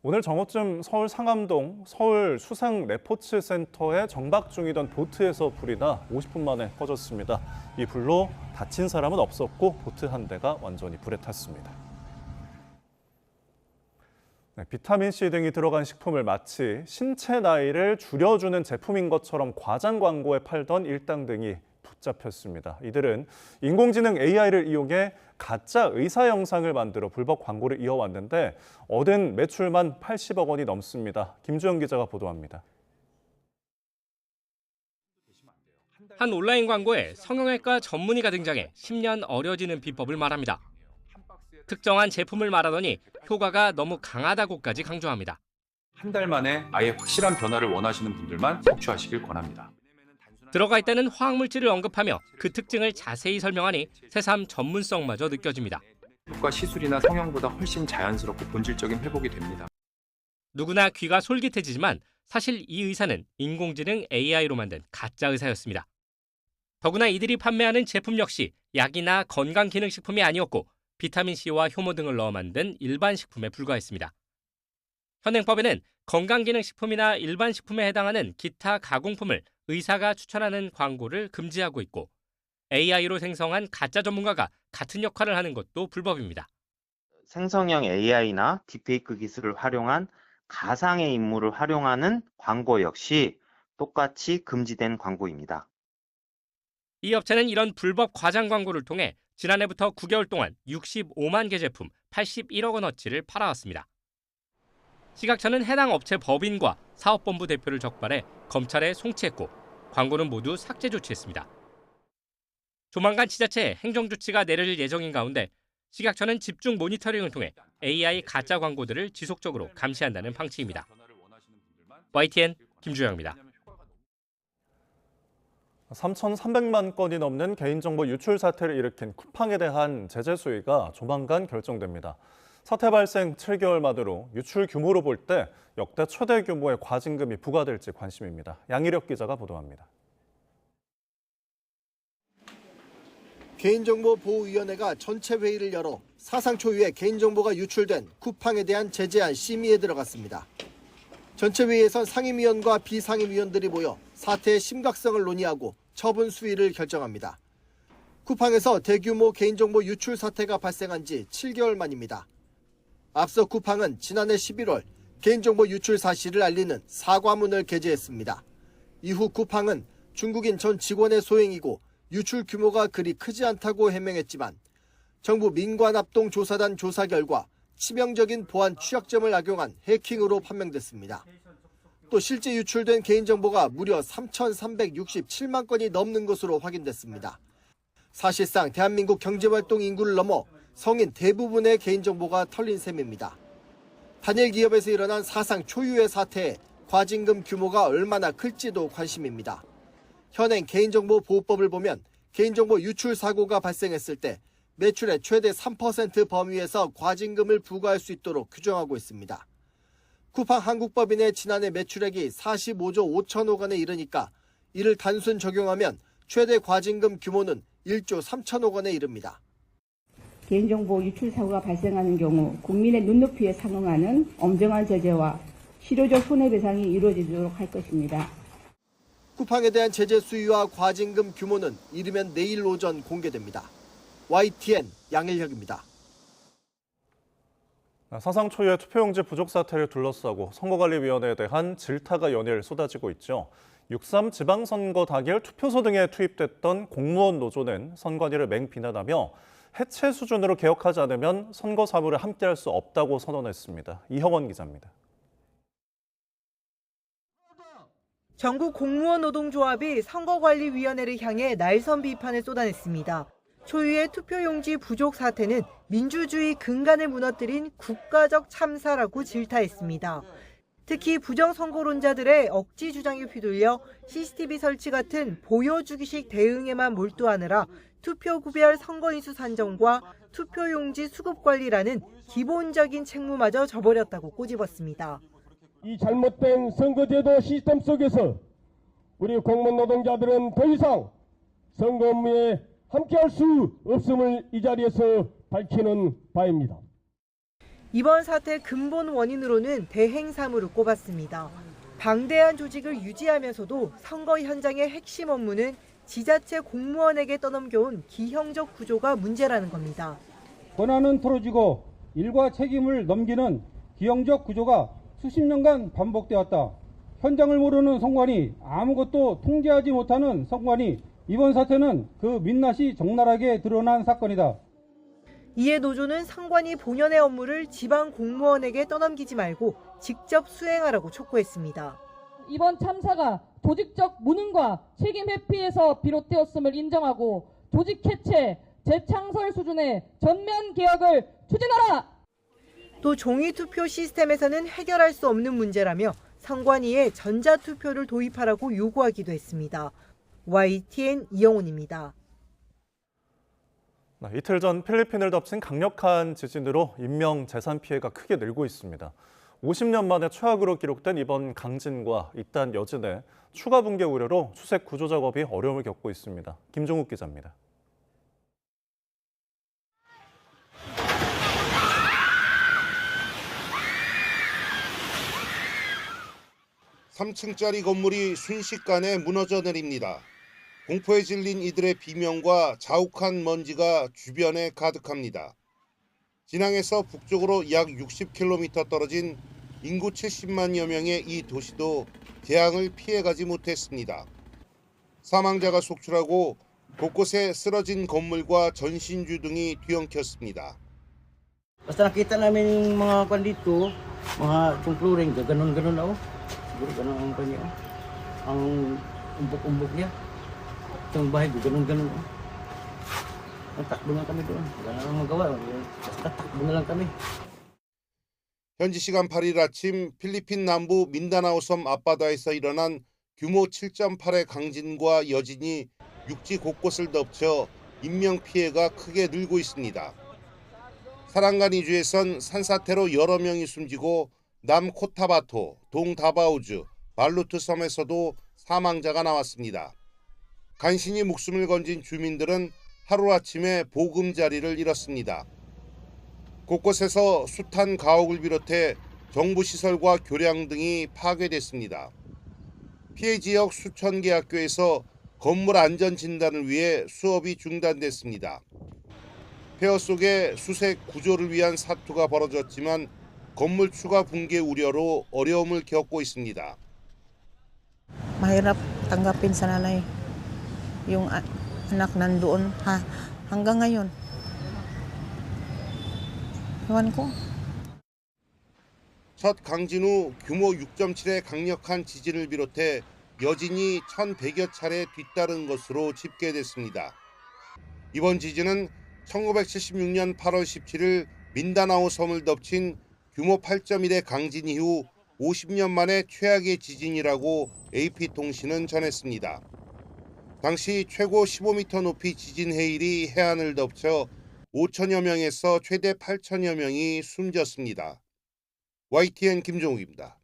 [SPEAKER 2] 오늘 정오쯤 서울 상암동 서울 수상 레포츠 센터에 정박 중이던 보트에서 불이 나 50분 만에 꺼졌습니다. 이 불로 다친 사람은 없었고 보트 한 대가 완전히 불에 탔습니다. 비타민C 등이 들어간 식품을 마치 신체 나이를 줄여주는 제품인 것처럼 과장 광고에 팔던 일당 등이 붙잡혔습니다. 이들은 인공지능 AI를 이용해 가짜 의사 영상을 만들어 불법 광고를 이어왔는데 얻은 매출만 80억 원이 넘습니다. 김주영 기자가 보도합니다.
[SPEAKER 16] 한 온라인 광고에 성형외과 전문의가 등장해 10년 어려지는 비법을 말합니다. 특정한 제품을 말하더니 효과가 너무 강하다고까지 강조합니다.
[SPEAKER 17] 한 달 만에 아예 확실한 변화를 원하시는 분들만 섭취하시길 권합니다.
[SPEAKER 16] 들어가 있다는 화학물질을 언급하며 그 특징을 자세히 설명하니 새삼 전문성마저 느껴집니다.
[SPEAKER 17] 효과 시술이나 성형보다 훨씬 자연스럽고 본질적인 회복이 됩니다.
[SPEAKER 16] 누구나 귀가 솔깃해지지만 사실 이 의사는 인공지능 AI로 만든 가짜 의사였습니다. 더구나 이들이 판매하는 제품 역시 약이나 건강기능식품이 아니었고 비타민C와 효모 등을 넣어 만든 일반 식품에 불과했습니다. 현행법에는 건강기능식품이나 일반 식품에 해당하는 기타 가공품을 의사가 추천하는 광고를 금지하고 있고 AI로 생성한 가짜 전문가가 같은 역할을 하는 것도 불법입니다.
[SPEAKER 9] 생성형 AI나 딥페이크 기술을 활용한 가상의 인물을 활용하는 광고 역시 똑같이 금지된 광고입니다.
[SPEAKER 16] 이 업체는 이런 불법 과장 광고를 통해 지난해부터 9개월 동안 65만 개 제품 81억 원어치를 팔아왔습니다. 시각처는 해당 업체 법인과 사업본부 대표를 적발해 검찰에 송치했고 광고는 모두 삭제 조치했습니다. 조만간 지자체에 행정조치가 내려질 예정인 가운데 시각처는 집중 모니터링을 통해 AI 가짜 광고들을 지속적으로 감시한다는 방침입니다. YTN 김주영입니다.
[SPEAKER 2] 3,300만 건이 넘는 개인정보 유출 사태를 일으킨 쿠팡에 대한 제재 수위가 조만간 결정됩니다. 사태 발생 7개월 만으로 유출 규모로 볼 때 역대 최대 규모의 과징금이 부과될지 관심입니다. 양희력 기자가 보도합니다.
[SPEAKER 18] 개인정보보호위원회가 전체 회의를 열어 사상 초유의 개인정보가 유출된 쿠팡에 대한 제재안 심의에 들어갔습니다. 전체 회의에선 상임위원과 비상임위원들이 모여 사태의 심각성을 논의하고 처분 수위를 결정합니다. 쿠팡에서 대규모 개인정보 유출 사태가 발생한 지 7개월 만입니다. 앞서 쿠팡은 지난해 11월 개인정보 유출 사실을 알리는 사과문을 게재했습니다. 이후 쿠팡은 중국인 전 직원의 소행이고 유출 규모가 그리 크지 않다고 해명했지만 정부 민관합동조사단 조사 결과 치명적인 보안 취약점을 악용한 해킹으로 판명됐습니다. 또 실제 유출된 개인정보가 무려 3,367만 건이 넘는 것으로 확인됐습니다. 사실상 대한민국 경제활동 인구를 넘어 성인 대부분의 개인정보가 털린 셈입니다. 단일 기업에서 일어난 사상 초유의 사태에 과징금 규모가 얼마나 클지도 관심입니다. 현행 개인정보보호법을 보면 개인정보 유출 사고가 발생했을 때 매출의 최대 3% 범위에서 과징금을 부과할 수 있도록 규정하고 있습니다. 쿠팡 한국법인의 지난해 매출액이 45조 5천억 원에 이르니까 이를 단순 적용하면 최대 과징금 규모는 1조 3천억 원에 이릅니다.
[SPEAKER 22] 개인정보 유출 사고가 발생하는 경우 국민의 눈높이에 상응하는 엄정한 제재와 실효적 손해배상이 이루어지도록 할 것입니다.
[SPEAKER 18] 쿠팡에 대한 제재 수위와 과징금 규모는 이르면 내일 오전 공개됩니다. YTN 양일혁입니다.
[SPEAKER 2] 사상 초유의 투표용지 부족 사태를 둘러싸고 선거관리위원회에 대한 질타가 연일 쏟아지고 있죠. 6.3 지방선거 당일 투표소 등에 투입됐던 공무원 노조는 선관위를 맹비난하며 해체 수준으로 개혁하지 않으면 선거 사무를 함께할 수 없다고 선언했습니다. 이형원 기자입니다.
[SPEAKER 21] 전국 공무원 노동조합이 선거관리위원회를 향해 날선 비판을 쏟아냈습니다. 초유의 투표용지 부족 사태는 민주주의 근간을 무너뜨린 국가적 참사라고 질타했습니다. 특히 부정선거론자들의 억지 주장에 휘둘려 CCTV 설치 같은 보여주기식 대응에만 몰두하느라 투표구별 선거인수 산정과 투표용지 수급 관리라는 기본적인 책무마저 저버렸다고 꼬집었습니다.
[SPEAKER 24] 이 잘못된 선거제도 시스템 속에서 우리 공무원 노동자들은 더 이상 선거 업무에 함께할 수 없음을 이 자리에서 밝히는 바입니다.
[SPEAKER 21] 이번 사태 근본 원인으로는 대행사무를 꼽았습니다. 방대한 조직을 유지하면서도 선거 현장의 핵심 업무는 지자체 공무원에게 떠넘겨온 기형적 구조가 문제라는 겁니다.
[SPEAKER 25] 권한은 털어지고 일과 책임을 넘기는 기형적 구조가 수십 년간 반복되었다. 현장을 모르는 선관위, 아무것도 통제하지 못하는 선관위, 이번 사태는 그 민낯이 적나라하게 드러난 사건이다.
[SPEAKER 21] 이에 노조는 선관위 본연의 업무를 지방 공무원에게 떠넘기지 말고 직접 수행하라고 촉구했습니다.
[SPEAKER 26] 이번 참사가 조직적 무능과 책임 회피에서 비롯되었음을 인정하고 조직 해체, 재창설 수준의 전면 개혁을 추진하라!
[SPEAKER 21] 또 종이투표 시스템에서는 해결할 수 없는 문제라며 선관위에 전자투표를 도입하라고 요구하기도 했습니다. YTN 이영훈입니다.
[SPEAKER 2] 이틀 전 필리핀을 덮친 강력한 지진으로 인명 재산 피해가 크게 늘고 있습니다. 50년 만에 최악으로 기록된 이번 강진과 이딴 여진에 추가 붕괴 우려로 수색 구조 작업이 어려움을 겪고 있습니다. 김종욱 기자입니다.
[SPEAKER 3] 3층짜리 건물이 순식간에 무너져 내립니다. 공포에 질린 이들의 비명과 자욱한 먼지가 주변에 가득합니다. 진앙에서 북쪽으로 약 60km 떨어진 인구 70만여 명의 이 도시도 재앙을 피해가지 못했습니다. 사망자가 속출하고 곳곳에 쓰러진 건물과 전신주 등이 뒤엉켰습니다.
[SPEAKER 4] Basta nakita namin yung mga kwan dito, mga flooring, ganun-ganun ako. Siguro ganun ang kanya. Ang umbok-umbok niya. Itong bahay ko, ganun-ganun ako. Takbo lang kami doon. Wala nang magawa. Basta takbo na lang kami.
[SPEAKER 3] 현지 시간 8일 아침 필리핀 남부 민다나오 섬 앞바다에서 일어난 규모 7.8의 강진과 여진이 육지 곳곳을 덮쳐 인명피해가 크게 늘고 있습니다. 사랑가니주에선 산사태로 여러 명이 숨지고 남코타바토, 동다바우즈, 발루트 섬에서도 사망자가 나왔습니다. 간신히 목숨을 건진 주민들은 하루아침에 보금자리를 잃었습니다. 곳곳에서 숱한 가옥을 비롯해 정부 시설과 교량 등이 파괴됐습니다. 피해 지역 수천 개 학교에서 건물 안전 진단을 위해 수업이 중단됐습니다. 폐허 속에 수색 구조를 위한 사투가 벌어졌지만 건물 추가 붕괴 우려로 어려움을 겪고 있습니다.
[SPEAKER 10] Mahirap tanggapin sa nanay yung anak nandoon hanggang ngayon. Ewan ko.
[SPEAKER 3] 첫 강진 후 규모 6.7의 강력한 지진을 비롯해 여진이 1,100여 차례 뒤따른 것으로 집계됐습니다. 이번 지진은 1976년 8월 17일 민다나오 섬을 덮친 규모 8.1의 강진 이후 50년 만에 최악의 지진이라고 AP통신은 전했습니다. 당시 최고 15m 높이 지진 해일이 해안을 덮쳐 5천여 명에서 최대 8천여 명이 숨졌습니다. YTN 김종욱입니다.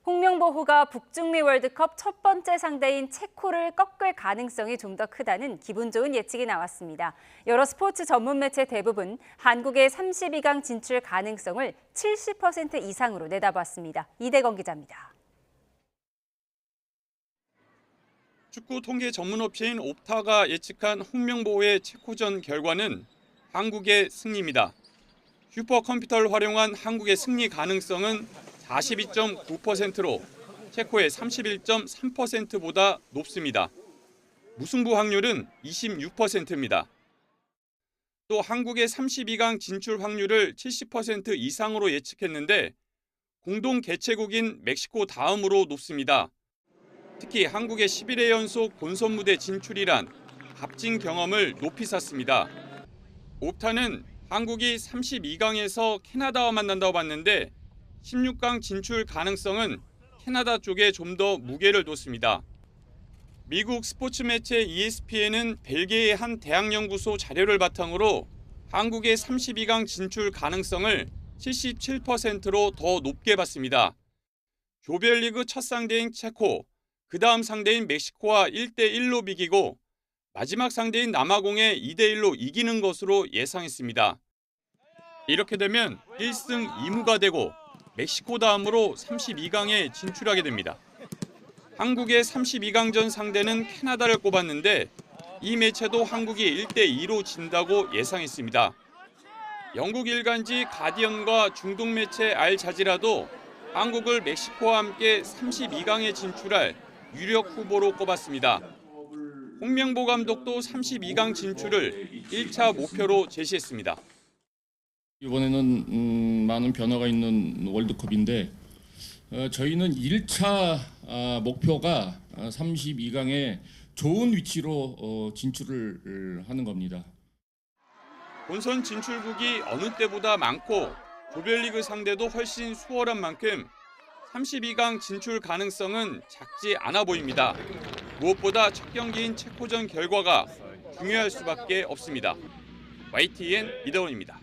[SPEAKER 1] 홍명보호가 북중미 월드컵 첫 번째 상대인 체코를 꺾을 가능성이 좀 더 크다는 기분 좋은 예측이 나왔습니다. 여러 스포츠 전문 매체 대부분 한국의 32강 진출 가능성을 70% 이상으로 내다봤습니다. 이대건 기자입니다.
[SPEAKER 14] 축구 통계 전문 업체인 옵타가 예측한 홍명보의 체코전 결과는 한국의 승리입니다. 슈퍼컴퓨터를 활용한 한국의 승리 가능성은 42.9%로 체코의 31.3%보다 높습니다. 무승부 확률은 26%입니다. 또 한국의 32강 진출 확률을 70% 이상으로 예측했는데 공동 개최국인 멕시코 다음으로 높습니다. 특히 한국의 11회 연속 본선 무대 진출이란 값진 경험을 높이 샀습니다. 옵타는 한국이 32강에서 캐나다와 만난다고 봤는데 16강 진출 가능성은 캐나다 쪽에 좀 더 무게를 뒀습니다. 미국 스포츠 매체 ESPN은 벨기에의 한 대학연구소 자료를 바탕으로 한국의 32강 진출 가능성을 77%로 더 높게 봤습니다. 조별리그 첫 상대인 체코, 그 다음 상대인 멕시코와 1대1로 비기고 마지막 상대인 남아공에 2대1로 이기는 것으로 예상했습니다. 이렇게 되면 1승 2무가 되고 멕시코 다음으로 32강에 진출하게 됩니다. 한국의 32강전 상대는 캐나다를 꼽았는데 이 매체도 한국이 1대2로 진다고 예상했습니다. 영국 일간지 가디언과 중동 매체 알자지라도 한국을 멕시코와 함께 32강에 진출할 유력 후보로 꼽았습니다. 홍명보 감독도 32강 진출을 1차 목표로 제시했습니다.
[SPEAKER 19] 이번에는 많은 변화가 있는 월드컵인데 저희는 1차 목표가 32강에 좋은 위치로 진출을 하는 겁니다.
[SPEAKER 14] 본선 진출국이 어느 때보다 많고 조별리그 상대도 훨씬 수월한 만큼 32강 진출 가능성은 작지 않아 보입니다. 무엇보다 첫 경기인 체코전 결과가 중요할 수밖에 없습니다. YTN 이대원입니다.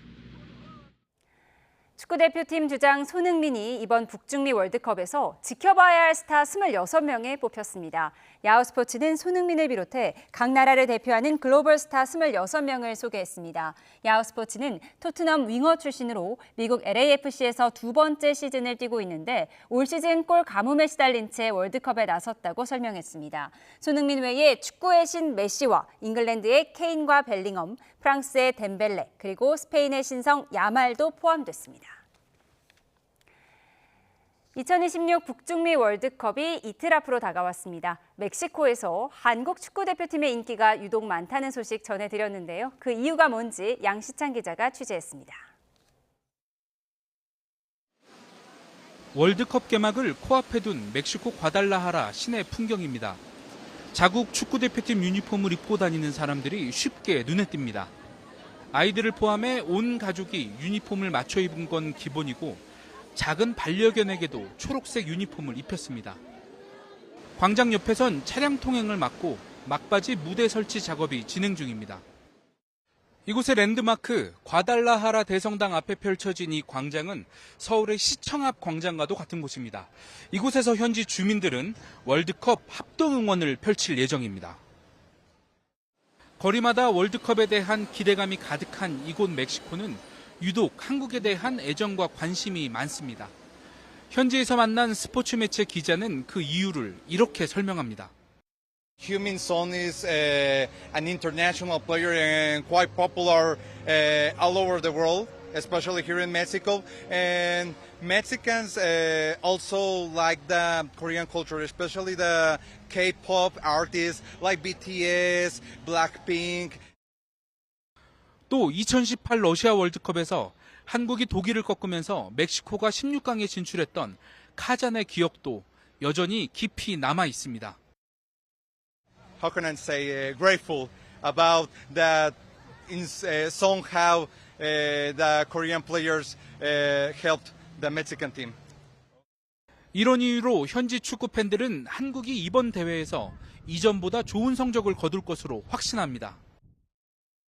[SPEAKER 1] 축구대표팀 주장 손흥민이 이번 북중미 월드컵에서 지켜봐야 할 스타 26명에 뽑혔습니다. 야후 스포츠는 손흥민을 비롯해 각 나라를 대표하는 글로벌 스타 26명을 소개했습니다. 야후 스포츠는 토트넘 윙어 출신으로 미국 LAFC에서 두 번째 시즌을 뛰고 있는데 올 시즌 골 가뭄에 시달린 채 월드컵에 나섰다고 설명했습니다. 손흥민 외에 축구의 신 메시와 잉글랜드의 케인과 벨링엄, 프랑스의 덴벨레, 그리고 스페인의 신성 야말도 포함됐습니다. 2026 북중미 월드컵이 이틀 앞으로 다가왔습니다. 멕시코에서 한국 축구대표팀의 인기가 유독 많다는 소식 전해드렸는데요. 그 이유가 뭔지 양시창 기자가 취재했습니다.
[SPEAKER 5] 월드컵 개막을 코앞에 둔 멕시코 과달라하라 시내 풍경입니다. 자국 축구대표팀 유니폼을 입고 다니는 사람들이 쉽게 눈에 띕니다. 아이들을 포함해 온 가족이 유니폼을 맞춰 입은 건 기본이고 작은 반려견에게도 초록색 유니폼을 입혔습니다. 광장 옆에선 차량 통행을 막고 막바지 무대 설치 작업이 진행 중입니다. 이곳의 랜드마크 과달라하라 대성당 앞에 펼쳐진 이 광장은 서울의 시청 앞 광장과도 같은 곳입니다. 이곳에서 현지 주민들은 월드컵 합동 응원을 펼칠 예정입니다. 거리마다 월드컵에 대한 기대감이 가득한 이곳 멕시코는 유독 한국에 대한 애정과 관심이 많습니다. 현지에서 만난 스포츠 매체 기자는 그 이유를 이렇게 설명합니다.
[SPEAKER 6] Heung-min Son is an international player and quite popular all over the world, especially here in Mexico. And Mexicans also like the Korean culture, especially the K-pop artists like BTS, Blackpink.
[SPEAKER 5] 또 2018 러시아 월드컵에서 한국이 독일을 꺾으면서 멕시코가 16강에 진출했던 카잔의 기억도 여전히 깊이 남아 있습니다.
[SPEAKER 6] How can I say grateful about that somehow the Korean players helped the Mexican team.
[SPEAKER 5] 이런 이유로 현지 축구 팬들은 한국이 이번 대회에서 이전보다 좋은 성적을 거둘 것으로 확신합니다.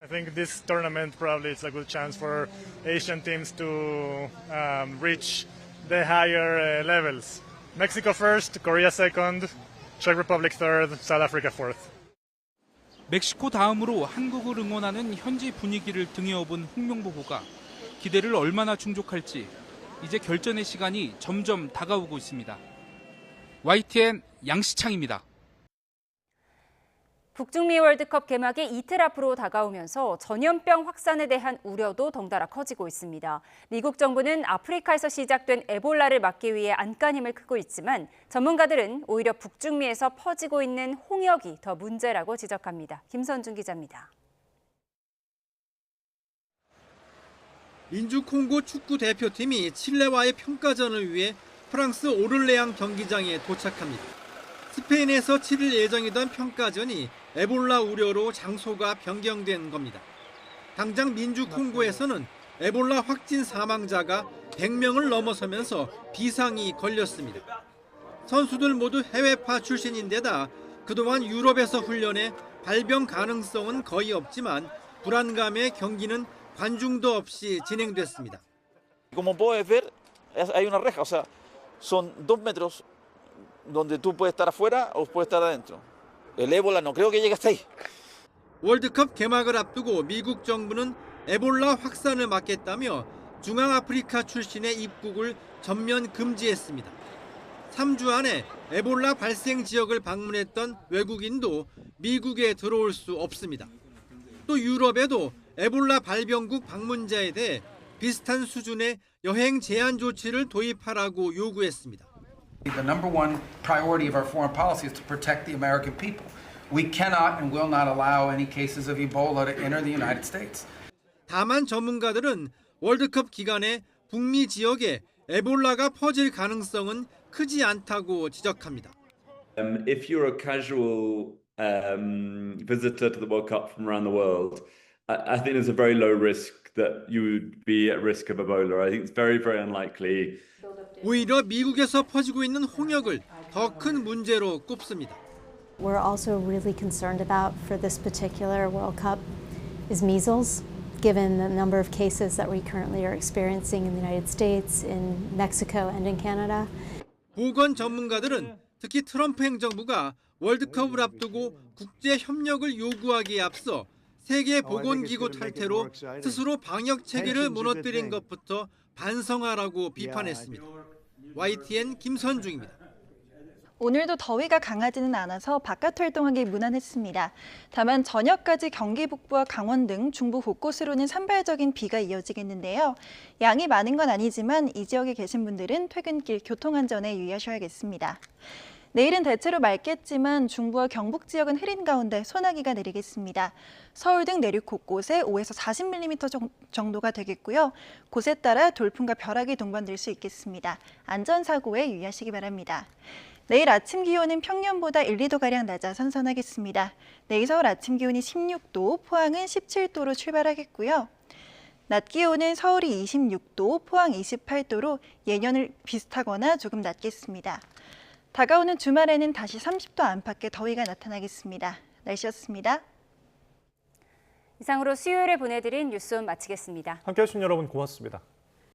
[SPEAKER 7] I think this tournament probably is a good chance for Asian teams to reach the higher levels. Mexico first, Korea second, Czech Republic third, South Africa fourth.
[SPEAKER 5] 멕시코 다음으로 한국을 응원하는 현지 분위기를 등에 업은 홍명보호가 기대를 얼마나 충족할지 이제 결전의 시간이 점점 다가오고 있습니다. YTN 양시창입니다.
[SPEAKER 1] 북중미 월드컵 개막이 이틀 앞으로 다가오면서 전염병 확산에 대한 우려도 덩달아 커지고 있습니다. 미국 정부는 아프리카에서 시작된 에볼라를 막기 위해 안간힘을 크고 있지만 전문가들은 오히려 북중미에서 퍼지고 있는 홍역이 더 문제라고 지적합니다. 김선중 기자입니다.
[SPEAKER 11] 민주콩고 축구 대표팀이 칠레와의 평가전을 위해 프랑스 오를레앙 경기장에 도착합니다. 스페인에서 치를 예정이던 평가전이 에볼라 우려로 장소가 변경된 겁니다. 당장 민주콩고에서는 에볼라 확진 사망자가 100명을 넘어서면서 비상이 걸렸습니다. 선수들 모두 해외파 출신인데다 그동안 유럽에서 훈련해 발병 가능성은 거의 없지만 불안감에 경기는 관중도 없이 진행됐습니다.
[SPEAKER 13] Como puedes ver, hay una reja, o sea, son 2 metros donde tú puedes estar afuera o puedes estar adentro. El ébola no creo que llegue hasta ahí.
[SPEAKER 11] 월드컵 개막을 앞두고 미국 정부는 에볼라 확산을 막겠다며 중앙아프리카 출신의 입국을 전면 금지했습니다. 3주 안에 에볼라 발생 지역을 방문했던 외국인도 미국에 들어올 수 없습니다. 또 유럽에도 에볼라 발병국 방문자에 대해 비슷한 수준의 여행 제한 조치를 도입하라고 요구했습니다.
[SPEAKER 20] The number one priority of our foreign policy is to protect the American people. We cannot and will not allow any cases of Ebola to enter the United States.
[SPEAKER 11] 다만 전문가들은 월드컵 기간에 북미 지역에 에볼라가 퍼질 가능성은 크지 않다고 지적합니다.
[SPEAKER 27] If you're a casual visitor to the World Cup from around the world, I think there's a very low risk that you would be at risk of Ebola. I think it's very, very unlikely.
[SPEAKER 11] 오히려 미국에서 퍼지고 있는 홍역을 더 큰 문제로 꼽습니다.
[SPEAKER 28] We're also really concerned about for this particular World Cup is measles, given the number of cases that we currently are experiencing in the United States, in Mexico, and in Canada.
[SPEAKER 11] 보건 전문가들은 특히 트럼프 행정부가 월드컵을 앞두고 국제 협력을 요구하기에 앞서 세계보건기구 탈퇴로 스스로 방역 체계를 무너뜨린 것부터 반성하라고 비판했습니다. YTN 김선중입니다.
[SPEAKER 8] 오늘도 더위가 강하지는 않아서 바깥 활동하기 무난했습니다. 다만 저녁까지 경기 북부와 강원 등 중부 곳곳으로는 산발적인 비가 이어지겠는데요. 양이 많은 건 아니지만 이 지역에 계신 분들은 퇴근길 교통안전에 유의하셔야겠습니다. 내일은 대체로 맑겠지만 중부와 경북 지역은 흐린 가운데 소나기가 내리겠습니다. 서울 등 내륙 곳곳에 5에서 40mm 정도가 되겠고요. 곳에 따라 돌풍과 벼락이 동반될 수 있겠습니다. 안전사고에 유의하시기 바랍니다. 내일 아침 기온은 평년보다 1, 2도가량 낮아 선선하겠습니다. 내일 서울 아침 기온이 16도, 포항은 17도로 출발하겠고요. 낮 기온은 서울이 26도, 포항 28도로 예년을 비슷하거나 조금 낮겠습니다. 다가오는 주말에는 다시 30도 안팎의 더위가 나타나겠습니다. 날씨였습니다.
[SPEAKER 1] 이상으로 수요일에 보내드린 뉴스온 마치겠습니다.
[SPEAKER 2] 함께해 주신 여러분 고맙습니다.